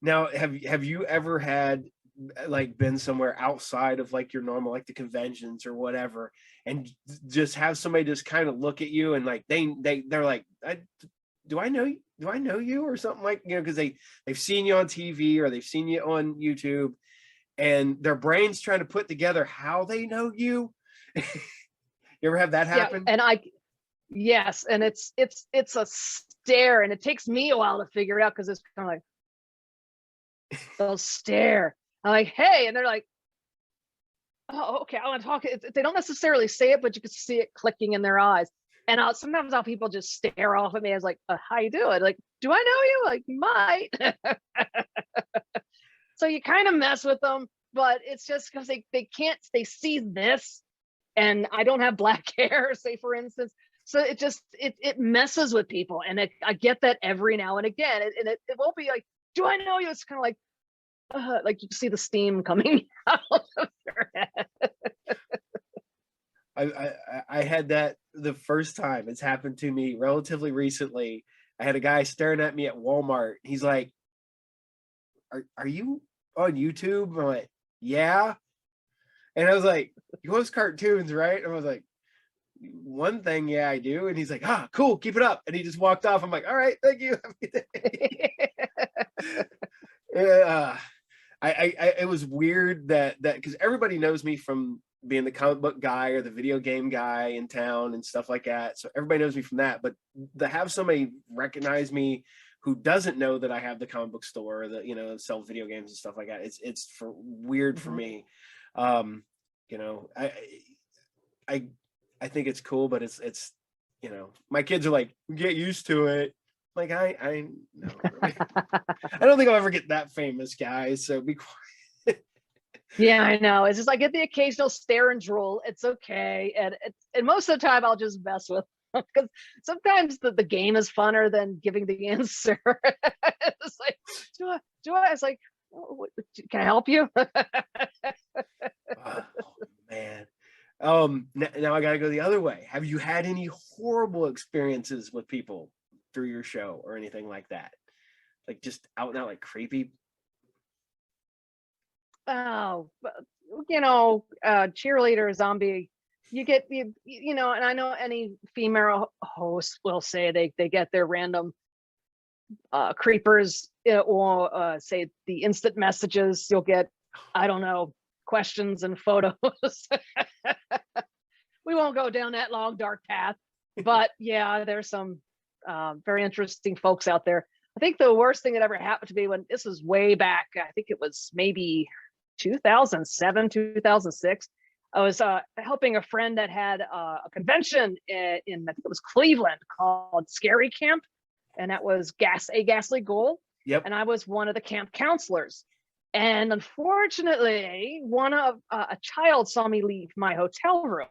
Now have you ever had like been somewhere outside of like your normal, like the conventions or whatever, and just have somebody just kind of look at you and like they're like, do I know you or something, like, because they've seen you on TV or they've seen you on YouTube and their brain's trying to put together how they know you. You ever have that happen? Yeah, and yes, and it's a stare, and it takes me a while to figure it out because it's kind of like they'll stare. I'm like, hey, and they're like, oh, okay, I want to talk. They don't necessarily say it, but you can see it clicking in their eyes. And sometimes people just stare off at me as like, how you doing? Like, do I know you? Like, you might. So you kind of mess with them, but it's just because they see this, and I don't have black hair, say for instance. So it messes with people, and I get that every now and again, and it won't be like, do I know you? It's kind of like you can see the steam coming out of their head. I had that the first time. It's happened to me relatively recently. I had a guy staring at me at Walmart. He's like, are you on YouTube? I'm like, yeah. And I was like, you post cartoons, right? And I was like, one thing, yeah, I do. And he's like, cool, keep it up. And he just walked off. I'm like, all right, thank you. It was weird that because everybody knows me from being the comic book guy or the video game guy in town and stuff like that. So everybody knows me from that. But to have somebody recognize me who doesn't know that I have the comic book store, that sell video games and stuff like that, it's weird for me. I think it's cool, but it's my kids are like, get used to it. Like I no, I don't think I'll ever get that famous, guys. So be quiet. Yeah, I know. It's just I get the occasional stare and drool. It's okay, and most of the time I'll just mess with them because sometimes the game is funner than giving the answer. It's like, do I? It's like, can I help you? Oh, man. Now I gotta go the other way. Have you had any horrible experiences with people through your show or anything like that? Like just out and out like creepy? Oh, cheerleader, zombie. You get and I know any female host will say they get their random creepers or say the instant messages. You'll get, I don't know, questions and photos. We won't go down that long dark path, but yeah, there's some very interesting folks out there. I think the worst thing that ever happened to me, when this was way back, I think it was maybe 2007, 2006. I was helping a friend that had a convention in I think it was Cleveland called Scary Camp, and that was a Ghastly Ghoul. Yep. And I was one of the camp counselors. And unfortunately, a child saw me leave my hotel room.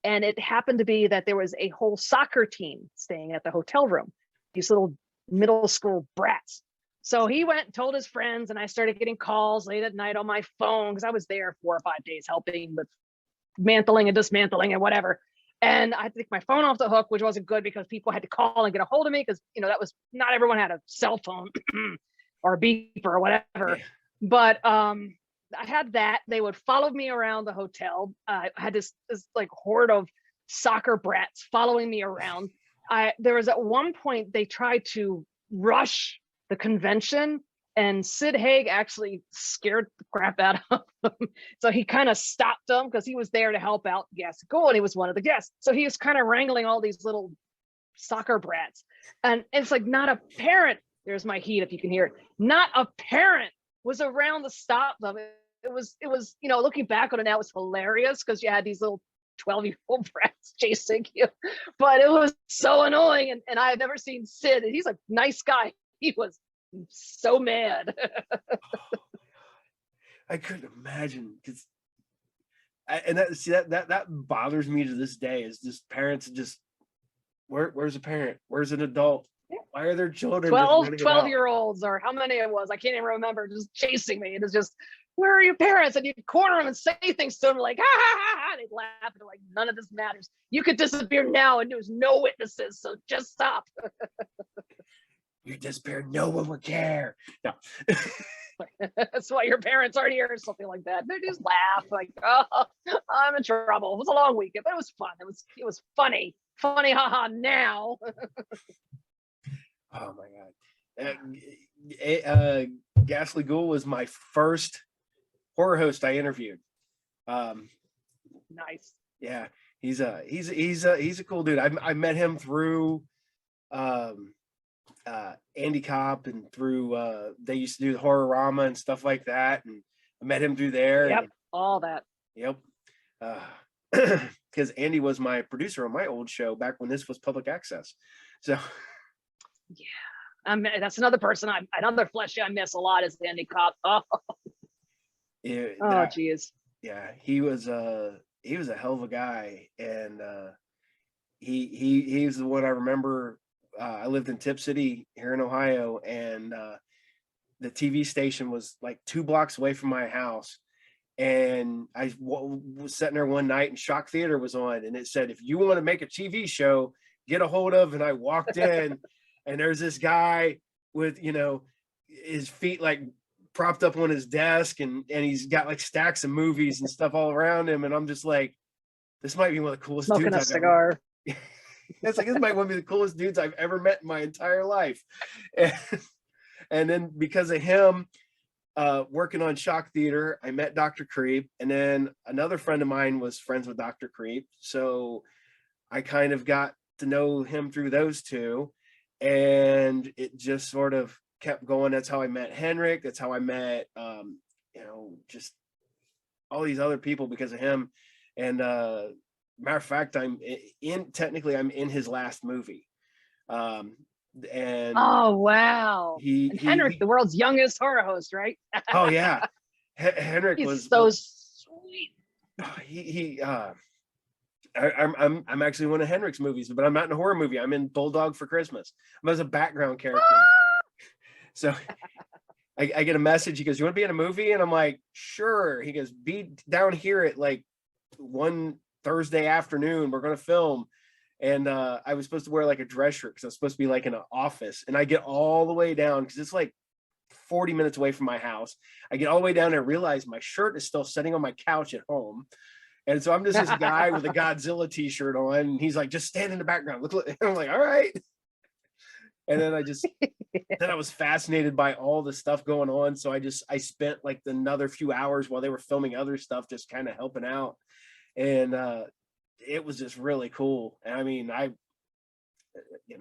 And it happened to be that there was a whole soccer team staying at the hotel room, these little middle school brats. So he went and told his friends, and I started getting calls late at night on my phone because I was there 4 or 5 days helping with mantling and dismantling and whatever. And I had to take my phone off the hook, which wasn't good because people had to call and get a hold of me because, that was not everyone had a cell phone or a beeper or whatever. Yeah. But I had that. They would follow me around the hotel. I had this like horde of soccer brats following me around. there was at one point they tried to rush the convention, and Sid Haig actually scared the crap out of him. So he kind of stopped them because he was there to help out Gas Gold, and he was one of the guests. So he was kind of wrangling all these little soccer brats. And it's like, not a parent, there's my heat if you can hear it, not a parent was around to stop them. It was, looking back on it now, it was hilarious because you had these little 12-year-old brats chasing you, but it was so annoying. And I've never seen Sid, and he's a nice guy. He was so mad. I couldn't imagine, because that bothers me to this day, is just parents just, where's a parent? Where's an adult? Why are their children 12-year-olds, or how many it was, I can't even remember, just chasing me. It was just, where are your parents? And you'd corner them and say things to them like, ha ha ha ha. They'd laugh, and like, none of this matters. You could disappear now and there's no witnesses, so just stop. You disappear, no one would care. No. That's why your parents aren't here, or something like that. They just laugh like, oh, I'm in trouble. It was a long weekend, but it was fun. It was funny, haha. Now. Oh my God. Ghastly Ghoul was my first horror host I interviewed. Nice. Yeah, he's a cool dude. I met him through Andy Kopp, and through they used to do the Horrorama and stuff like that, and I met him through there. Yep, and, all that. Yep. Because Andy was my producer on my old show back when this was public access. So yeah, that's another person, another flesh I miss a lot, is Andy Kopp. Oh, yeah, oh, geez. Yeah, he was a hell of a guy, and he was the one I remember. I lived in Tip City here in Ohio, and the TV station was like 2 blocks away from my house. And I was sitting there one night, and Shock Theater was on, and it said, if you want to make a TV show, get a hold of. And I walked in, and there's this guy with, his feet like propped up on his desk, and he's got like stacks of movies and stuff all around him. And I'm just like, this might be one of the coolest Smoking dudes a I've cigar. Ever. It's like, this might be the coolest dudes I've ever met in my entire life. And then because of him, working on Shock Theater, I met Dr. Creep, and then another friend of mine was friends with Dr. Creep, so I kind of got to know him through those two, and it just sort of kept going. That's how I met Henrik. That's how I met just all these other people because of him. And matter of fact, I'm in his last movie. And oh wow, Henrik, the world's youngest horror host, right? Oh yeah, Henrik was so sweet. I'm actually in one of Henrik's movies, but I'm not in a horror movie. I'm in Bulldog for Christmas. I'm as a background character. So I get a message. He goes, "You want to be in a movie?" And I'm like, "Sure." He goes, "Be down here at like one Thursday afternoon. We're going to film." And I was supposed to wear like a dress shirt because I was supposed to be like in an office. And I get all the way down because it's like 40 minutes away from my house. I get all the way down and realize my shirt is still sitting on my couch at home. And so I'm just this guy with a Godzilla t-shirt on. And he's like, just stand in the background. Look. And I'm like, all right. And then I was fascinated by all the stuff going on. So I spent like another few hours while they were filming other stuff, just kind of helping out. And it was just really cool. I mean,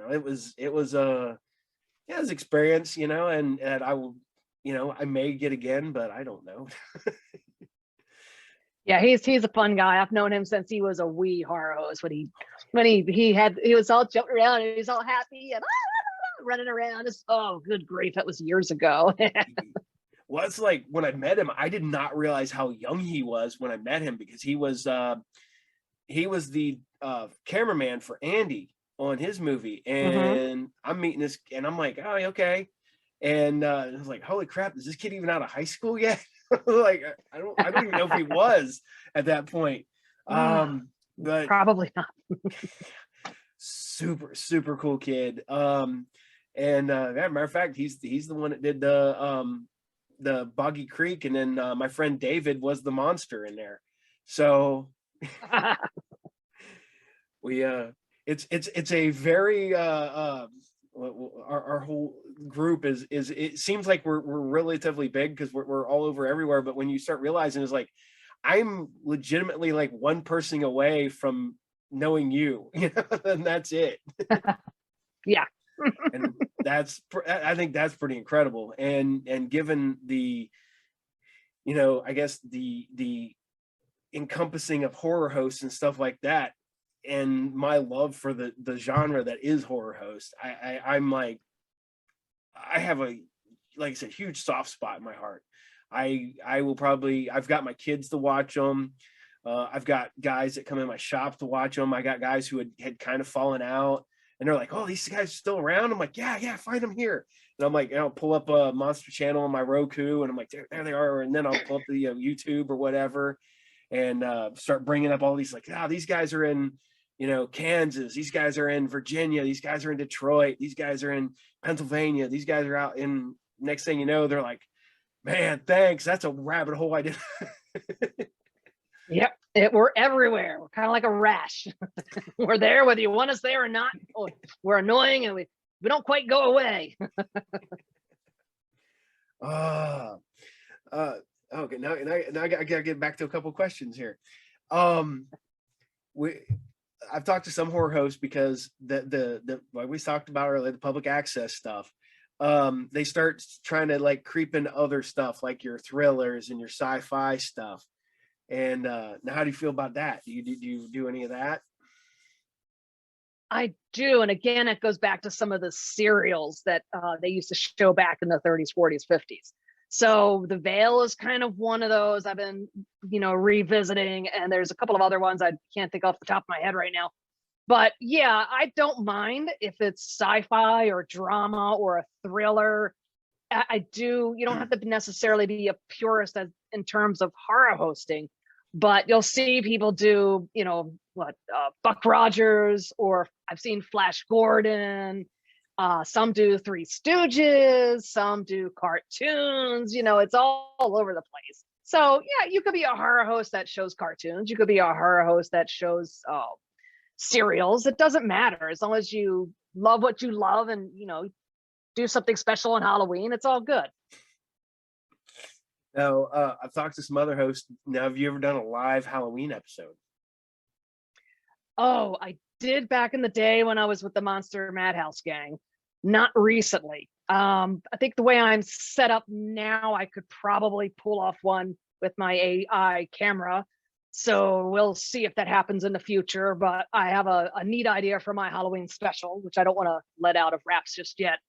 it was experience, and I will, I may get again, but I don't know. Yeah, he's a fun guy. I've known him since he was a wee horror host. When he was all jumping around and he was all happy and running around. Oh, good grief, that was years ago. Well, it's like when I met him, I did not realize how young he was when I met him, because he was the cameraman for Andy on his movie, and I'm meeting this, and I'm like, oh, okay, and I was like, holy crap, is this kid even out of high school yet? Like, I don't even know if he was at that point. But probably not. super cool kid. And matter of fact, he's the one that did the Boggy Creek, and then my friend David was the monster in there. So we it's a very our whole group is it seems like we're relatively big because we're all over everywhere, but when you start realizing it's like I'm legitimately like one person away from knowing you, and that's it. Yeah. And I think that's pretty incredible. And given the, I guess the encompassing of horror hosts and stuff like that, and my love for the genre that is horror host, I'm like, I have a, like I said, huge soft spot in my heart. I will probably, I've got my kids to watch them. I've got guys that come in my shop to watch them. I got guys who had kind of fallen out, and they're like, "Oh, these guys are still around." I'm like, "Yeah, find them here." And I'm like, I'll pull up a Monster Channel on my Roku, and I'm like, there they are. And then I'll pull up the YouTube or whatever, and start bringing up all these, like, these guys are in, Kansas. These guys are in Virginia. These guys are in Detroit. These guys are in Pennsylvania. These guys are out in. Next thing you know, they're like, "Man, thanks. That's a rabbit hole I didn't." Yep. We're everywhere. We're kind of like a rash. We're there whether you want us there or not. We're annoying and we don't quite go away. Okay. Now I gotta get back to a couple questions here. I've talked to some horror hosts because the like we talked about earlier, the public access stuff. They start trying to like creep into other stuff like your thrillers and your sci-fi stuff. And now, how do you feel about that? Do you do any of that? I do. And again, it goes back to some of the serials that they used to show back in the 30s, 40s, 50s. So The Veil is kind of one of those I've been, revisiting. And there's a couple of other ones I can't think off the top of my head right now. But yeah, I don't mind if it's sci-fi or drama or a thriller. I do. You don't have to necessarily be a purist in terms of horror hosting, but you'll see people do, Buck Rogers, or I've seen Flash Gordon. Some do Three Stooges, some do cartoons. It's all over the place. So yeah, you could be a horror host that shows cartoons. You could be a horror host that shows serials. It doesn't matter as long as you love what you love and do something special on Halloween. It's all good. Now, I've talked to some other hosts. Now, have you ever done a live Halloween episode? Oh, I did back in the day when I was with the Monster Madhouse gang. Not recently. I think the way I'm set up now, I could probably pull off one with my AI camera. So we'll see if that happens in the future. But I have a neat idea for my Halloween special, which I don't want to let out of wraps just yet.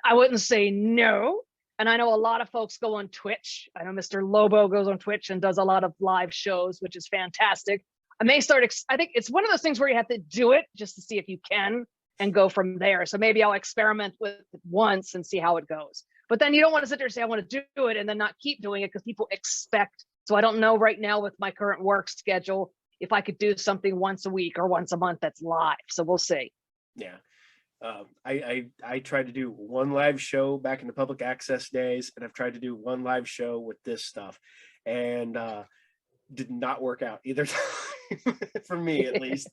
I wouldn't say no. And I know a lot of folks go on Twitch. I know Mr. Lobo goes on Twitch and does a lot of live shows, which is fantastic. I may start, I think it's one of those things where you have to do it just to see if you can and go from there. So maybe I'll experiment with it once and see how it goes. But then you don't want to sit there and say, I want to do it and then not keep doing it because people expect. So I don't know right now with my current work schedule if I could do something once a week or once a month that's live. So we'll see. Yeah. I tried to do one live show back in the public access days, and I've tried to do one live show with this stuff, and did not work out either time for me, at least.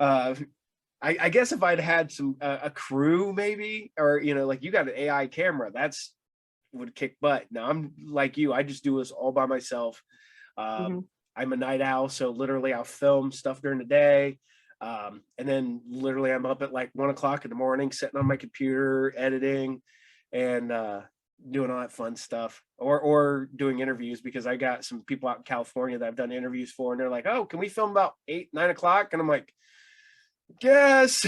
I guess if I'd had some a crew maybe, or like you got an AI camera, that's would kick butt. Now I'm like you, I just do this all by myself. I'm a night owl, so literally I'll film stuff during the day. And then literally I'm up at like 1 o'clock in the morning, sitting on my computer, editing and doing all that fun stuff, or doing interviews, because I got some people out in California that I've done interviews for, and they're like, "Oh, can we film about 8, 9 o'clock?" And I'm like, "Yes."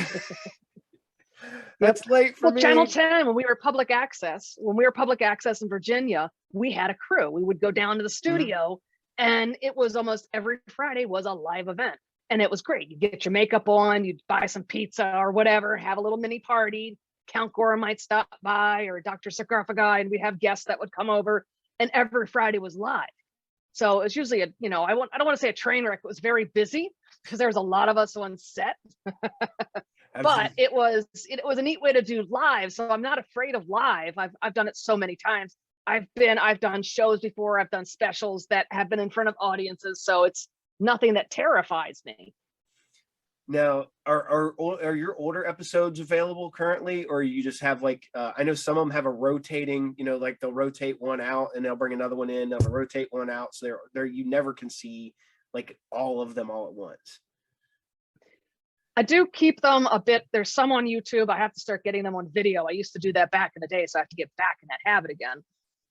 That's late for me. Channel 10, when we were public access in Virginia, we had a crew. We would go down to the studio, and it was almost every Friday was a live event. And it was great. You get your makeup on, you'd buy some pizza or whatever, have a little mini party. Count Gora might stop by, or Dr. Sarcophagi, and we have guests that would come over. And every Friday was live. So it's usually I don't want to say a train wreck. It was very busy because there was a lot of us on set. But it was a neat way to do live. So I'm not afraid of live. I've done it so many times. I've done shows before. I've done specials that have been in front of audiences. So it's nothing that terrifies me. Now, are your older episodes available currently, or you just have like I know some of them have a rotating, like they'll rotate one out and they'll bring another one in, they'll rotate one out, so they're you never can see like all of them all at once. I do keep them a bit. There's some on YouTube. I have to start getting them on video. I used to do that back in the day, so I have to get back in that habit again.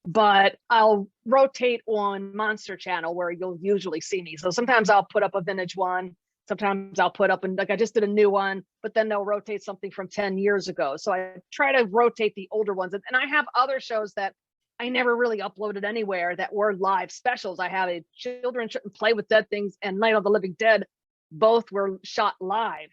But I'll rotate on Monster Channel where you'll usually see me. So sometimes I'll put up a vintage one. Sometimes I'll put up, and like I just did a new one, but then they'll rotate something from 10 years ago. So I try to rotate the older ones. And I have other shows that I never really uploaded anywhere that were live specials. I have a Children Shouldn't Play with Dead Things and Night of the Living Dead. Both were shot live.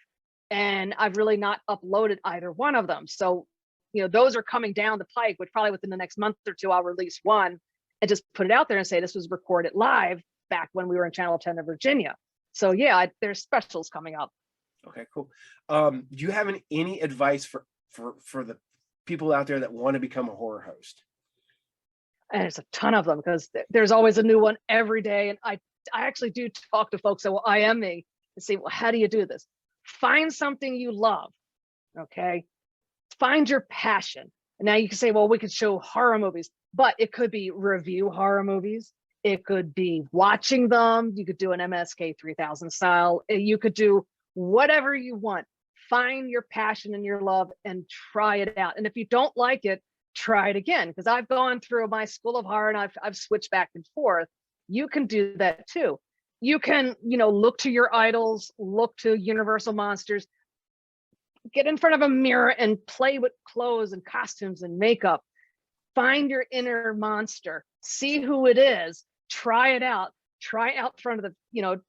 And I've really not uploaded either one of them. So, those are coming down the pike, which probably within the next month or two, I'll release one and just put it out there and say this was recorded live back when we were in Channel 10 in Virginia. So yeah, there's specials coming up. Okay, cool. Do you have any advice for the people out there that want to become a horror host? And there's a ton of them because there's always a new one every day. And I actually do talk to folks that will IM me and say, well, how do you do this? Find something you love. Okay. Find your passion. And now you can say, well, we could show horror movies, but it could be review horror movies. It could be watching them. You could do an MSK 3000 style. You could do whatever you want. Find your passion and your love and try it out. And if you don't like it, try it again. Because I've gone through my school of horror and I've switched back and forth. You can do that too. You can, look to your idols, look to Universal Monsters, get in front of a mirror and play with clothes and costumes and makeup. Find your inner monster, see who it is, try it out, try out in front of the,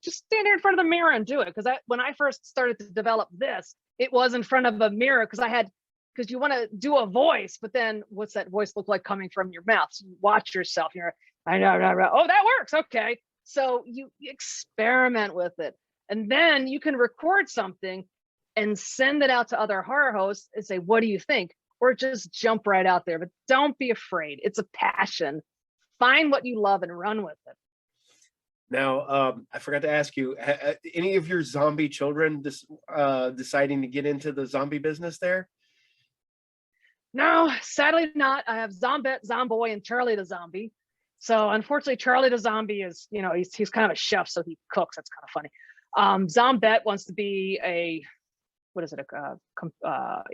just stand there in front of the mirror and do it. Because when I first started to develop this, it was in front of a mirror because you want to do a voice, but then what's that voice look like coming from your mouth? So you watch yourself. I know, oh, that works. Okay. So you experiment with it. And then you can record something and send it out to other horror hosts and say, what do you think? Or just jump right out there. But don't be afraid. It's a passion. Find what you love and run with it. Now, I forgot to ask you, any of your zombie children deciding to get into the zombie business there? No, sadly not. I have Zombette, Zomboy, and Charlie the Zombie. So unfortunately, Charlie the Zombie is, he's kind of a chef, so he cooks. That's kind of funny. Zombette wants to be a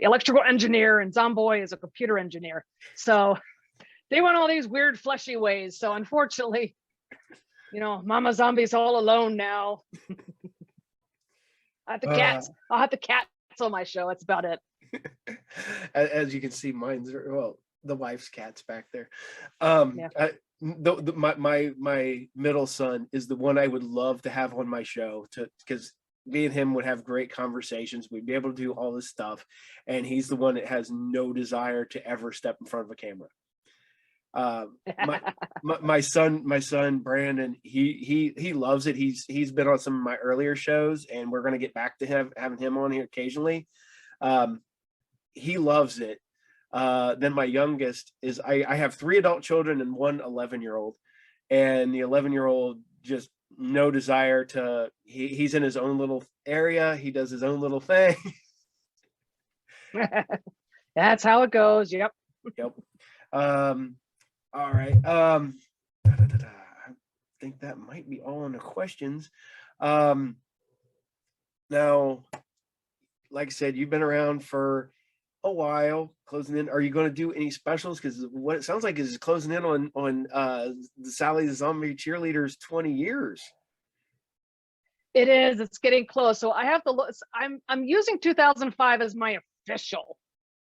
electrical engineer, and Zomboy is a computer engineer. So they went all these weird fleshy ways. So unfortunately, Mama Zombie's all alone now. I'll have the cats on my show. That's about it. As you can see, mine's the wife's cat's back there. My middle son is the one I would love to have on my show because me and him would have great conversations. We'd be able to do all this stuff, and he's the one that has no desire to ever step in front of a camera. My son Brandon, he loves it. He's been on some of my earlier shows, and we're going to get back to having him on here occasionally. He loves it. Then my youngest is I have 3 adult children and 1 11-year-old, and the 11-year-old just no desire to. He's in his own little area. He does his own little thing. That's how it goes. Yep. All right. I think that might be all on the questions. Now, like I said, you've been around for a while, closing in. Are you going to do any specials? Because what it sounds like is closing in on the Sally the Zombie Cheerleader's 20 years. It is. It's getting close. So I have to look. I'm using 2005 as my official,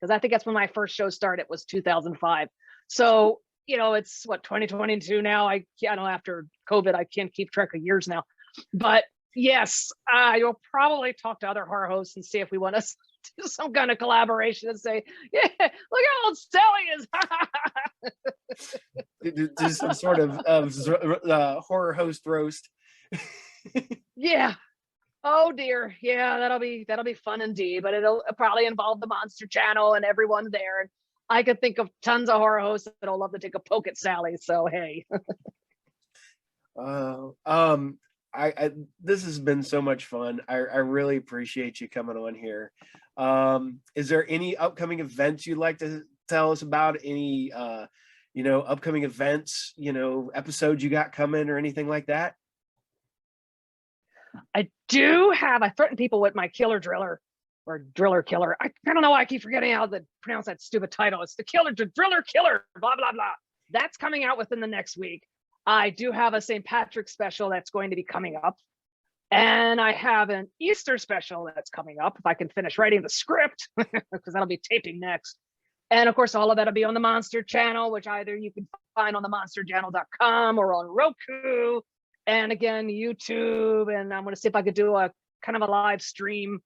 because I think that's when my first show started. Was 2005. So it's what 2022 now. I don't know, after COVID, I can't keep track of years now. But yes, you'll probably talk to other horror hosts and see if we want to do some kind of collaboration and say, yeah, look how old Sally is. Do some sort of horror host roast. Yeah. Oh dear. Yeah, that'll be fun indeed. But it'll probably involve the Monster Channel and everyone there. And I could think of tons of horror hosts that'll love to take a poke at Sally. So hey. this has been so much fun. I really appreciate you coming on here. Is there any upcoming events you'd like to tell us about? Any upcoming events, episodes you got coming or anything like that? I threaten people with my killer driller or driller killer. I don't know why I keep forgetting how to pronounce that stupid title. It's the driller killer, blah, blah, blah. That's coming out within the next week. I do have a St. Patrick's special that's going to be coming up. And I have an Easter special that's coming up if I can finish writing the script, because that'll be taping next. And of course, all of that'll be on the Monster Channel, which either you can find on the monsterchannel.com or on Roku. And again, YouTube. And I'm going to see if I could do a kind of a live stream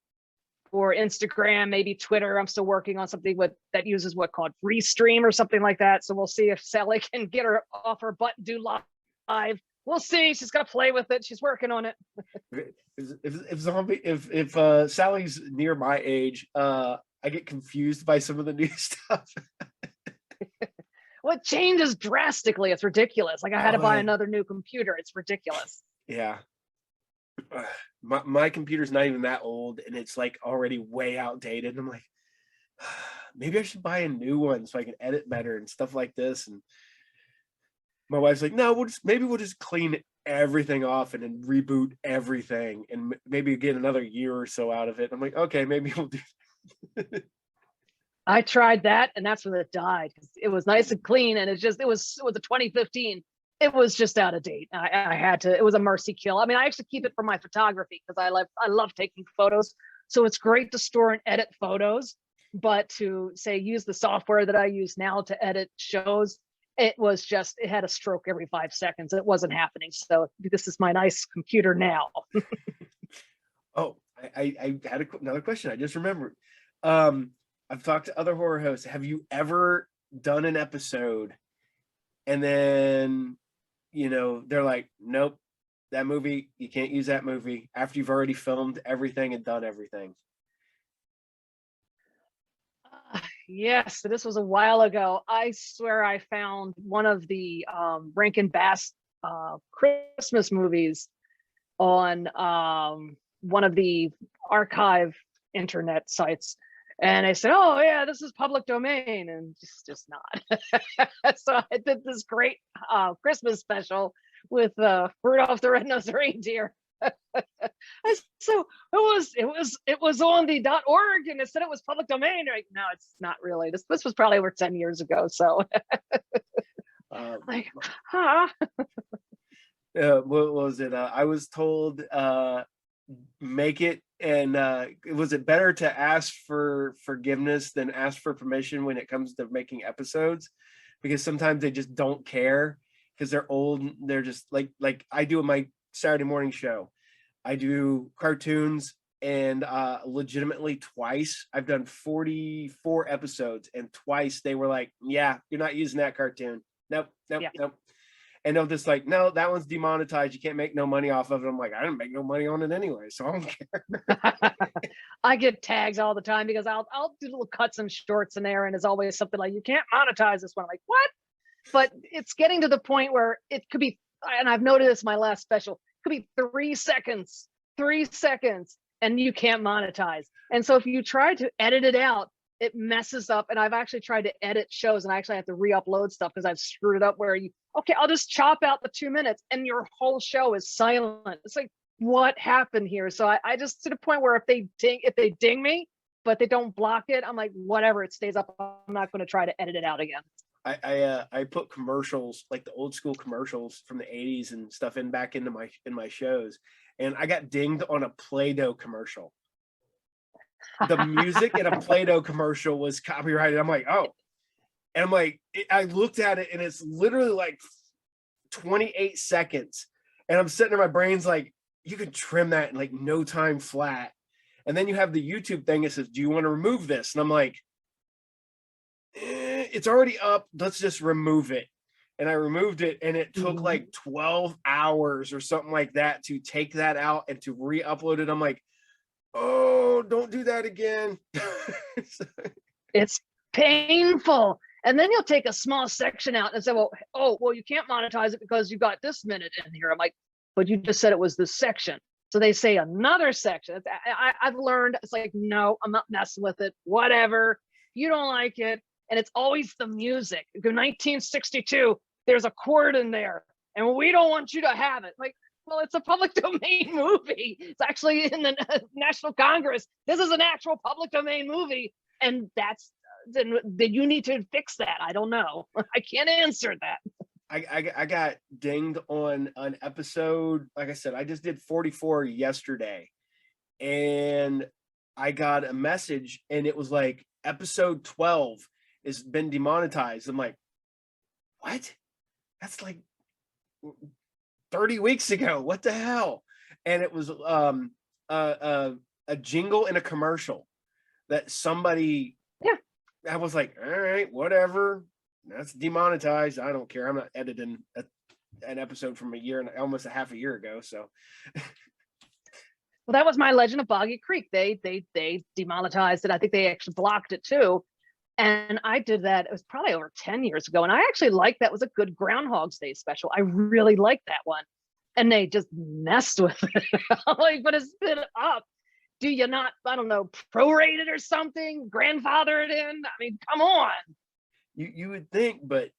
for Instagram, maybe Twitter. I'm still working on something that uses what's called Restream or something like that. So we'll see if Sally can get her off her butt and do live. We'll see. She's got to play with it. She's working on it. If Sally's near my age, I get confused by some of the new stuff. Well, it changes drastically. It's ridiculous. Like I had to buy another new computer. It's ridiculous. Yeah. My computer's not even that old, and it's like already way outdated. And I'm like, maybe I should buy a new one so I can edit better and stuff like this. And my wife's like, no, we'll just clean everything off and then reboot everything and maybe get another year or so out of it. I'm like, okay, maybe we'll do that. I tried that, and that's when it died. It was nice and clean, and it was a 2015. It was just out of date. I had to. It was a mercy kill. I mean, I actually keep it for my photography because I love taking photos. So it's great to store and edit photos, but to say use the software that I use now to edit shows, it had a stroke every 5 seconds. It wasn't happening. So this is my nice computer now. Oh, I had another question. I just remembered. I've talked to other horror hosts. Have you ever done an episode and then, they're like, nope, that movie, you can't use that movie after you've already filmed everything and done everything? Yes, this was a while ago. I swear I found one of the Rankin Bass Christmas movies on one of the archive internet sites. And I said, oh, yeah, this is public domain. And just not. So I did this great Christmas special with Rudolph the Red-Nosed Reindeer. So it was on the .org, and it said it was public domain. Like, no, it's not really. This was probably over 10 years ago. So like, huh? What was it? I was told make it. And was it better to ask for forgiveness than ask for permission when it comes to making episodes? Because sometimes they just don't care because they're old. They're just like I do in my Saturday morning show. I do cartoons, and legitimately twice I've done 44 episodes, and twice they were like, yeah, you're not using that cartoon. Nope. And they'll just like, no, that one's demonetized. You can't make no money off of it. I'm like, I didn't make no money on it anyway, so I don't care. I get tags all the time because I'll do little cuts and shorts in there, and it's always something like, you can't monetize this one. I'm like, what? But it's getting to the point where it could be, and I've noticed this in my last special, it could be 3 seconds, and you can't monetize. And so if you try to edit it out, it messes up. And I've actually tried to edit shows, and I actually have to re-upload stuff because I've screwed it up where I'll just chop out the 2 minutes and your whole show is silent. It's like, what happened here? So I just to the point where if they ding me, but they don't block it, I'm like, whatever, it stays up. I'm not going to try to edit it out again. I put commercials, like the old school commercials from the 80s and stuff back into my shows, and I got dinged on a Play-Doh commercial. The music in a Play-Doh commercial was copyrighted. I'm like, oh. And I'm like, I looked at it, and it's literally like 28 seconds. And I'm sitting there, my brain's like, you could trim that in like no time flat. And then you have the YouTube thing that says, do you want to remove this? And I'm like, it's already up. Let's just remove it. And I removed it, and it took like 12 hours or something like that to take that out and to re-upload it. I'm like, oh, don't do that again. It's painful. And then you'll take a small section out and say, well, you can't monetize it because you got this minute in here. I'm like, but you just said it was this section. So they say another section. I've learned, it's like, no, I'm not messing with it. Whatever. You don't like it. And it's always the music. 1962, there's a chord in there, and we don't want you to have it. Like, well, it's a public domain movie. It's actually in the National Congress. This is an actual public domain movie. And then you need to fix that. I don't know. I can't answer that. I got dinged on an episode. Like I said, I just did 44 yesterday, and I got a message, and it was like episode 12 has been demonetized. I'm like, what? That's like 30 weeks ago. What the hell? And it was a jingle in a commercial that somebody. Yeah. I was like, all right, whatever. That's demonetized. I don't care. I'm not editing an episode from a year and almost a half a year ago. So, well, that was my Legend of Boggy Creek. They demonetized it. I think they actually blocked it too. And I did that. It was probably over 10 years ago. And I actually liked that. It was a good Groundhog's Day special. I really liked that one. And they just messed with it. Like, but it's been up. Do you not, I don't know, prorate it or something? Grandfather it in? I mean, come on. You would think, but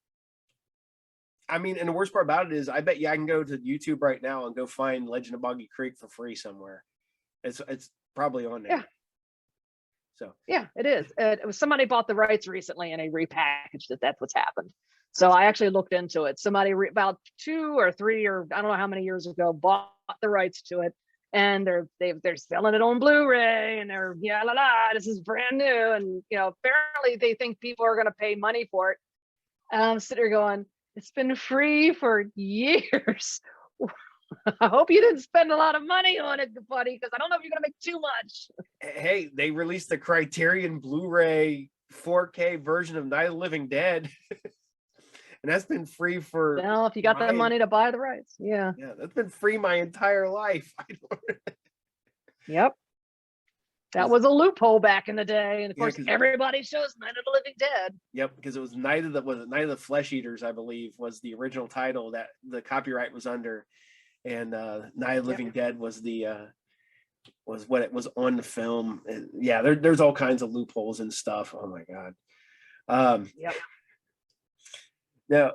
I mean, and the worst part about it is, I bet you I can go to YouTube right now and go find Legend of Boggy Creek for free somewhere. It's probably on there. Yeah. So yeah, it is. It was somebody bought the rights recently and they repackaged it. That's what's happened. So I actually looked into it. Somebody about 2 or 3 or I don't know how many years ago bought the rights to it, and they're selling it on Blu-ray, and they're this is brand new, and apparently they think people are going to pay money for it. And I'm sitting there going, it's been free for years. I hope you didn't spend a lot of money on it, buddy, because I don't know if you're going to make too much. Hey, they released the Criterion Blu-ray 4K version of Night of the Living Dead. And that's been free for. Well, if you got the money to buy the rights, yeah, that's been free my entire life. Yep, that was a loophole back in the day, and of course, everybody shows Night of the Living Dead. Yep, because it was Night of the Flesh Eaters, I believe, was the original title that the copyright was under, and Night of the Living Dead was was what it was on the film. And yeah, there's all kinds of loopholes and stuff. Oh my god. Yep. Now,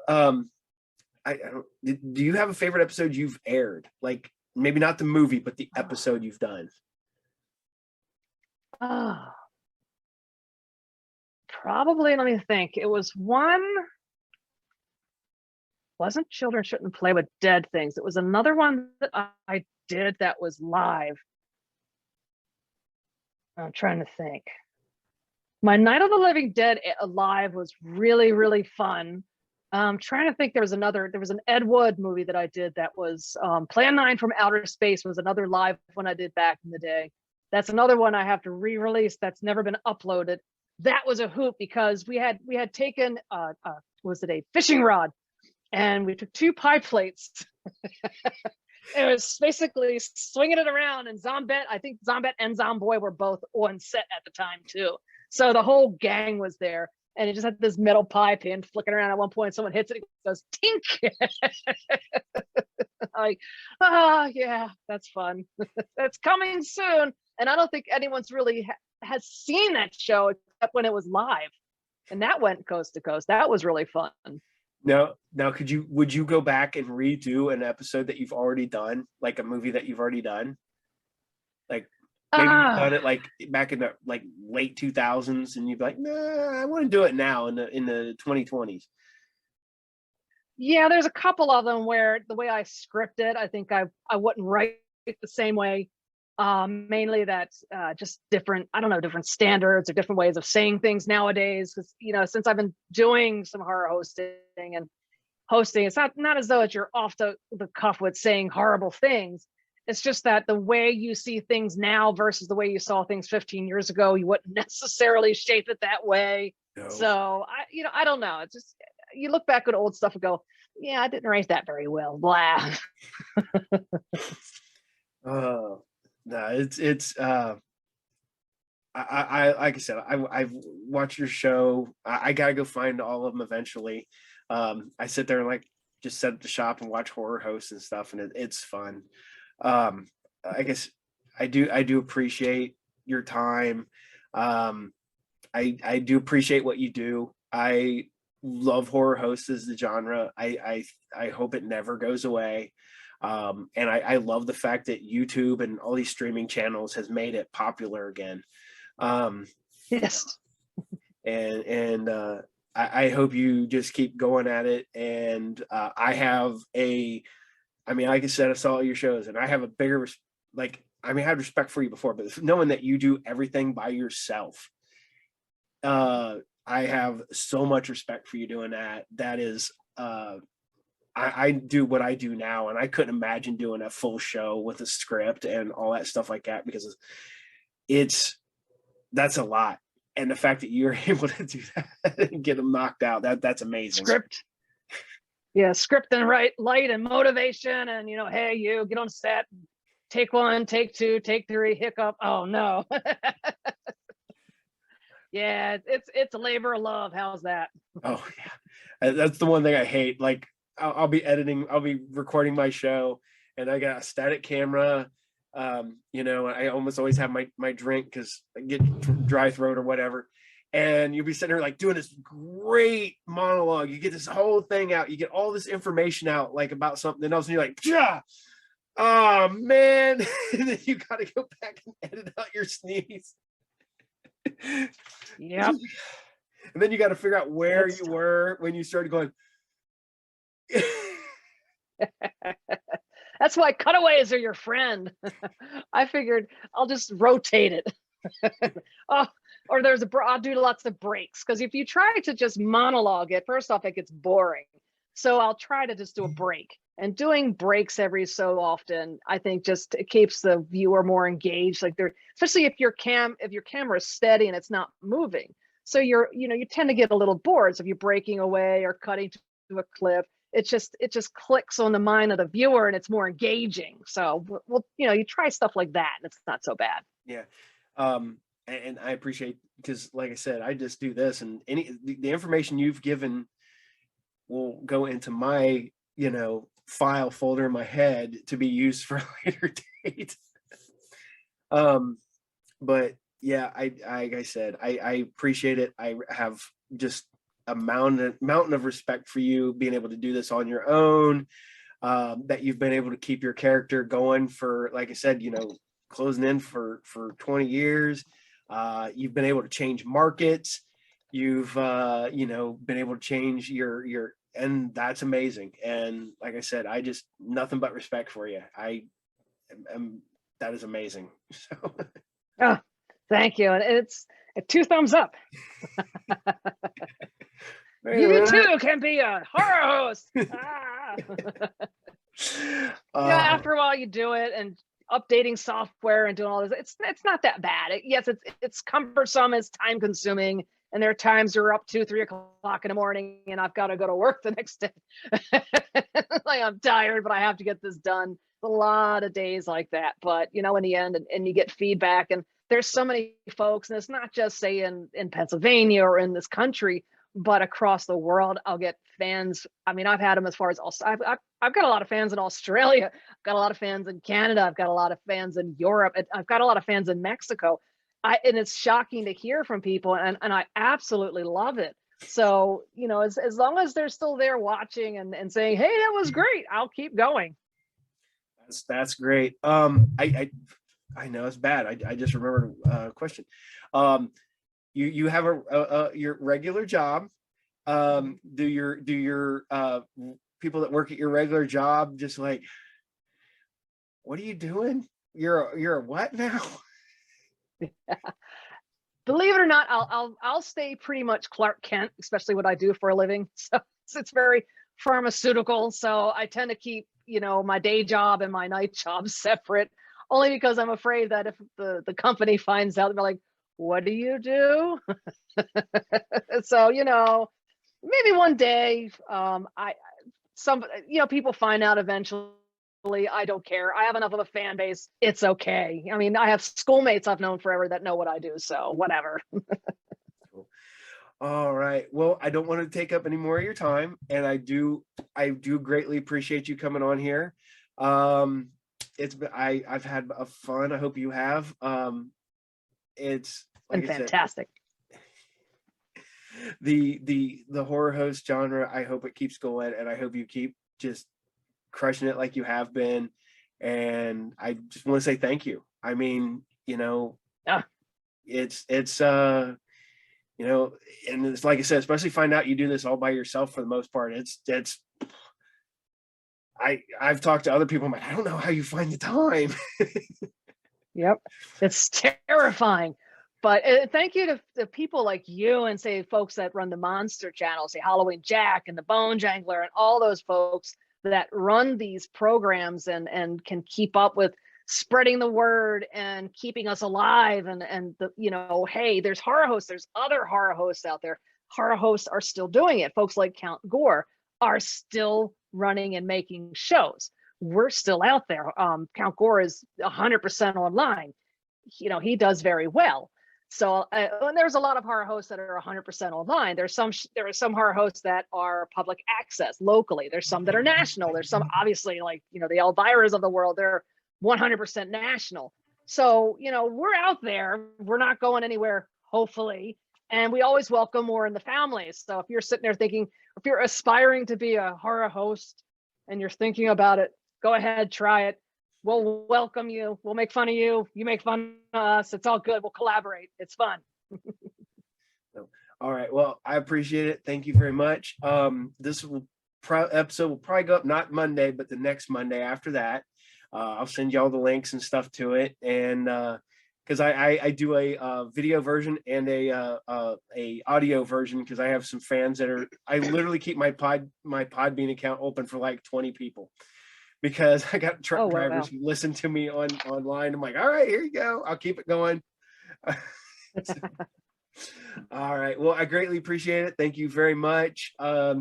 do you have a favorite episode you've aired? Like, maybe not the movie, but the episode you've done. Probably, let me think. It was one, wasn't Children Shouldn't Play with Dead Things. It was another one that I did that was live. I'm trying to think. My Night of the Living Dead live was really, really fun. I'm trying to think. There was an Ed Wood movie that I did that was Plan 9 from Outer Space was another live one I did back in the day. That's another one I have to re-release that's never been uploaded. That was a hoot because we had taken was it a fishing rod, and we took 2 pie plates. It was basically swinging it around, and I think Zombette and Zomboy were both on set at the time too. So the whole gang was there. And it just had this metal pie pin flicking around. At one point, someone hits it, it goes tink. Like, yeah, that's fun. That's coming soon. And I don't think anyone's really has seen that show except when it was live. And that went coast to coast. That was really fun. Now, would you go back and redo an episode that you've already done, like a movie that you've already done? Like, maybe you've done it like back in the late 2000s, and you'd be like, nah, I want to do it now in the 2020s. Yeah, there's a couple of them where the way I script it, I think I wouldn't write it the same way. Mainly that's just different, I don't know, different standards or different ways of saying things nowadays. Because since I've been doing some horror hosting, it's not as though you're off the cuff with saying horrible things. It's just that the way you see things now versus the way you saw things 15 years ago, you wouldn't necessarily shape it that way. No. So I don't know. It's just, you look back at old stuff and go, yeah, I didn't write that very well. Blah. No, it's I like I said, I've watched your show. I gotta go find all of them eventually. I sit there and just set up the shop and watch horror hosts and stuff, and it's fun. I guess I do appreciate your time. I do appreciate what you do. I love horror hosts as the genre. I hope it never goes away. And I love the fact that YouTube and all these streaming channels has made it popular again. Yes. And I hope you just keep going at it. And I mean, like I said, I saw all your shows, and I have a bigger, like, I mean, I had respect for you before, but knowing that you do everything by yourself, I have so much respect for you doing that. That is, I do what I do now, and I couldn't imagine doing a full show with a script and all that stuff like that, because that's a lot. And the fact that you're able to do that and get them knocked out, that's amazing. Script. Yeah, script and light and motivation, and hey, you get on set, take 1, take 2, take 3, hiccup. Oh no. Yeah, it's a labor of love. How's that? Oh yeah, that's the one thing I hate. Like, I'll be recording my show, and I got a static camera. I almost always have my drink because I get dry throat or whatever. And you'll be sitting there like doing this great monologue. You get this whole thing out. You get all this information out, like about something. And all of a sudden you're like, yeah, oh man. And then you got to go back and edit out your sneeze. Yep. And then you got to figure out where you were when you started going. That's why cutaways are your friend. I figured I'll just rotate it. Oh, or I'll do lots of breaks, because if you try to just monologue it, first off, it gets boring. So I'll try to just do a break. And doing breaks every so often, I think just it keeps the viewer more engaged. Like especially if your camera is steady and it's not moving. So you tend to get a little bored. So if you're breaking away or cutting to a clip, it just clicks on the mind of the viewer and it's more engaging. So you try stuff like that and it's not so bad. Yeah. And I appreciate, because like I said, I just do this, and the information you've given will go into my, file folder in my head to be used for a later date. But yeah, like I said, I appreciate it. I have just a mountain of respect for you being able to do this on your own, that you've been able to keep your character going for, like I said, closing in for 20 years. You've been able to change markets. You've been able to change your and that's amazing. And like I said, I just nothing but respect for you. That is amazing. So oh, thank you. And it's 2 thumbs up. You too can be a horror host. After a while you do it, and updating software and doing all this, it's not that bad. Yes, it's cumbersome, it's time consuming, and there are times you're up 2-3 o'clock in the morning and I've got to go to work the next day. Like, I'm tired, but I have to get this done. A lot of days like that, but in the end, and you get feedback, and there's so many folks, and it's not just say in Pennsylvania or in this country, but across the world. I'll get fans. I mean, I've had them as far as I've got a lot of fans in Australia. I've got a lot of fans in Canada. I've got a lot of fans in Europe. I've got a lot of fans in Mexico. And it's shocking to hear from people, and I absolutely love it. So, as long as they're still there watching and saying, hey, that was great, I'll keep going. That's great. I know it's bad. I just remembered a question. You have your regular job. Do your people that work at your regular job just like, what are you doing? You're a what now? Believe it or not, I'll stay pretty much Clark Kent, especially what I do for a living. So it's very pharmaceutical. So I tend to keep, my day job and my night job separate, only because I'm afraid that if the company finds out, they're like, what do you do? So, maybe one day, people find out eventually. I don't care. I have enough of a fan base. It's okay. I mean, I have schoolmates I've known forever that know what I do. So whatever. Cool. All right. Well, I don't want to take up any more of your time, and I do greatly appreciate you coming on here. It's been, I've had a fun. I hope you have. It's like And I said, fantastic. the horror host genre. I hope it keeps going, and I hope you keep just crushing it like you have been. And I just want to say thank you. I mean, Ah. it's and it's like I said, especially find out you do this all by yourself for the most part. It's I've talked to other people. I'm like, I don't know how you find the time. Yep. It's terrifying. But thank you to people like you and say folks that run the Monster channel, say Halloween Jack and the Bone Jangler and all those folks that run these programs and can keep up with spreading the word and keeping us alive and hey, there's horror hosts, there's other horror hosts out there. Horror hosts are still doing it. Folks like Count Gore are still running and making shows. We're still out there. Count Gore is 100% online. He does very well. So and there's a lot of horror hosts that are 100% online. There are some horror hosts that are public access locally. There's some that are national. There's some obviously like the Elviras of the world. They're 100% national. So we're out there. We're not going anywhere, hopefully, and we always welcome more in the family. So if you're sitting there thinking, if you're aspiring to be a horror host and you're thinking about it, go ahead, try it. We'll welcome you. We'll make fun of you. You make fun of us. It's all good. We'll collaborate. It's fun. All right. Well, I appreciate it. Thank you very much. This episode will probably go up not Monday, but the next Monday after that. I'll send you all the links and stuff to it. And because I do a video version and a audio version, because I have some fans that I literally keep my Podbean account open for like 20 people. Because I got truck drivers who listen to me online. I'm like, all right, here you go. I'll keep it going. All right. Well, I greatly appreciate it. Thank you very much. I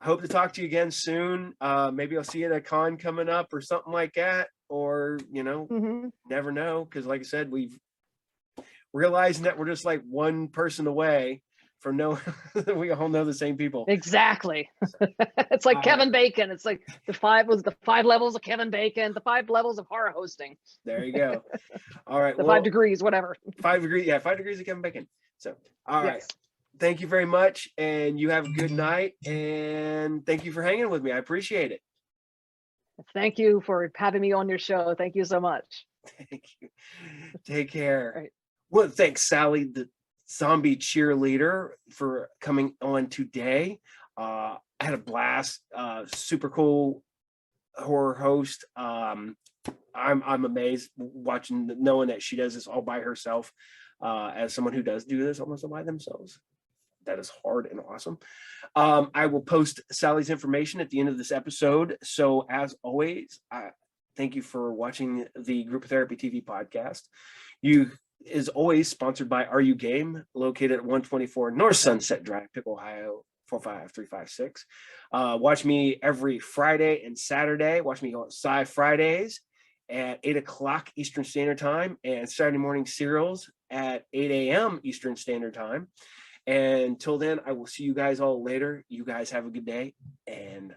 hope to talk to you again soon. Maybe I'll see you at a con coming up or something like that. Or, never know. Because like I said, we've realized that we're just like one person away from we all know the same people. Exactly. It's like Kevin Bacon. It's like the 5 levels of Kevin Bacon, the 5 levels of horror hosting. There you go. All right. The 5 degrees, whatever. 5 degrees. Yeah, 5 degrees of Kevin Bacon. So, all right. Thank you very much. And you have a good night. And thank you for hanging with me. I appreciate it. Thank you for having me on your show. Thank you so much. Thank you. Take care. Right. Well, thanks, Sally, the zombie cheerleader, for coming on today. I had a blast. Super cool horror host. I'm amazed knowing that she does this all by herself. As someone who does do this almost all by themselves, that is hard and awesome. I will post Sally's information at the end of this episode. So as always, thank you for watching the Group Therapy TV podcast. You is always sponsored by Are You Game, located at 124 North Sunset Drive, Pick, Ohio 45356. Watch me every Friday and Saturday. Watch me on Sci Fridays at 8 o'clock Eastern Standard Time, and Saturday morning serials at 8 a.m. Eastern Standard Time. And until then, I will see you guys all later. You guys have a good day, and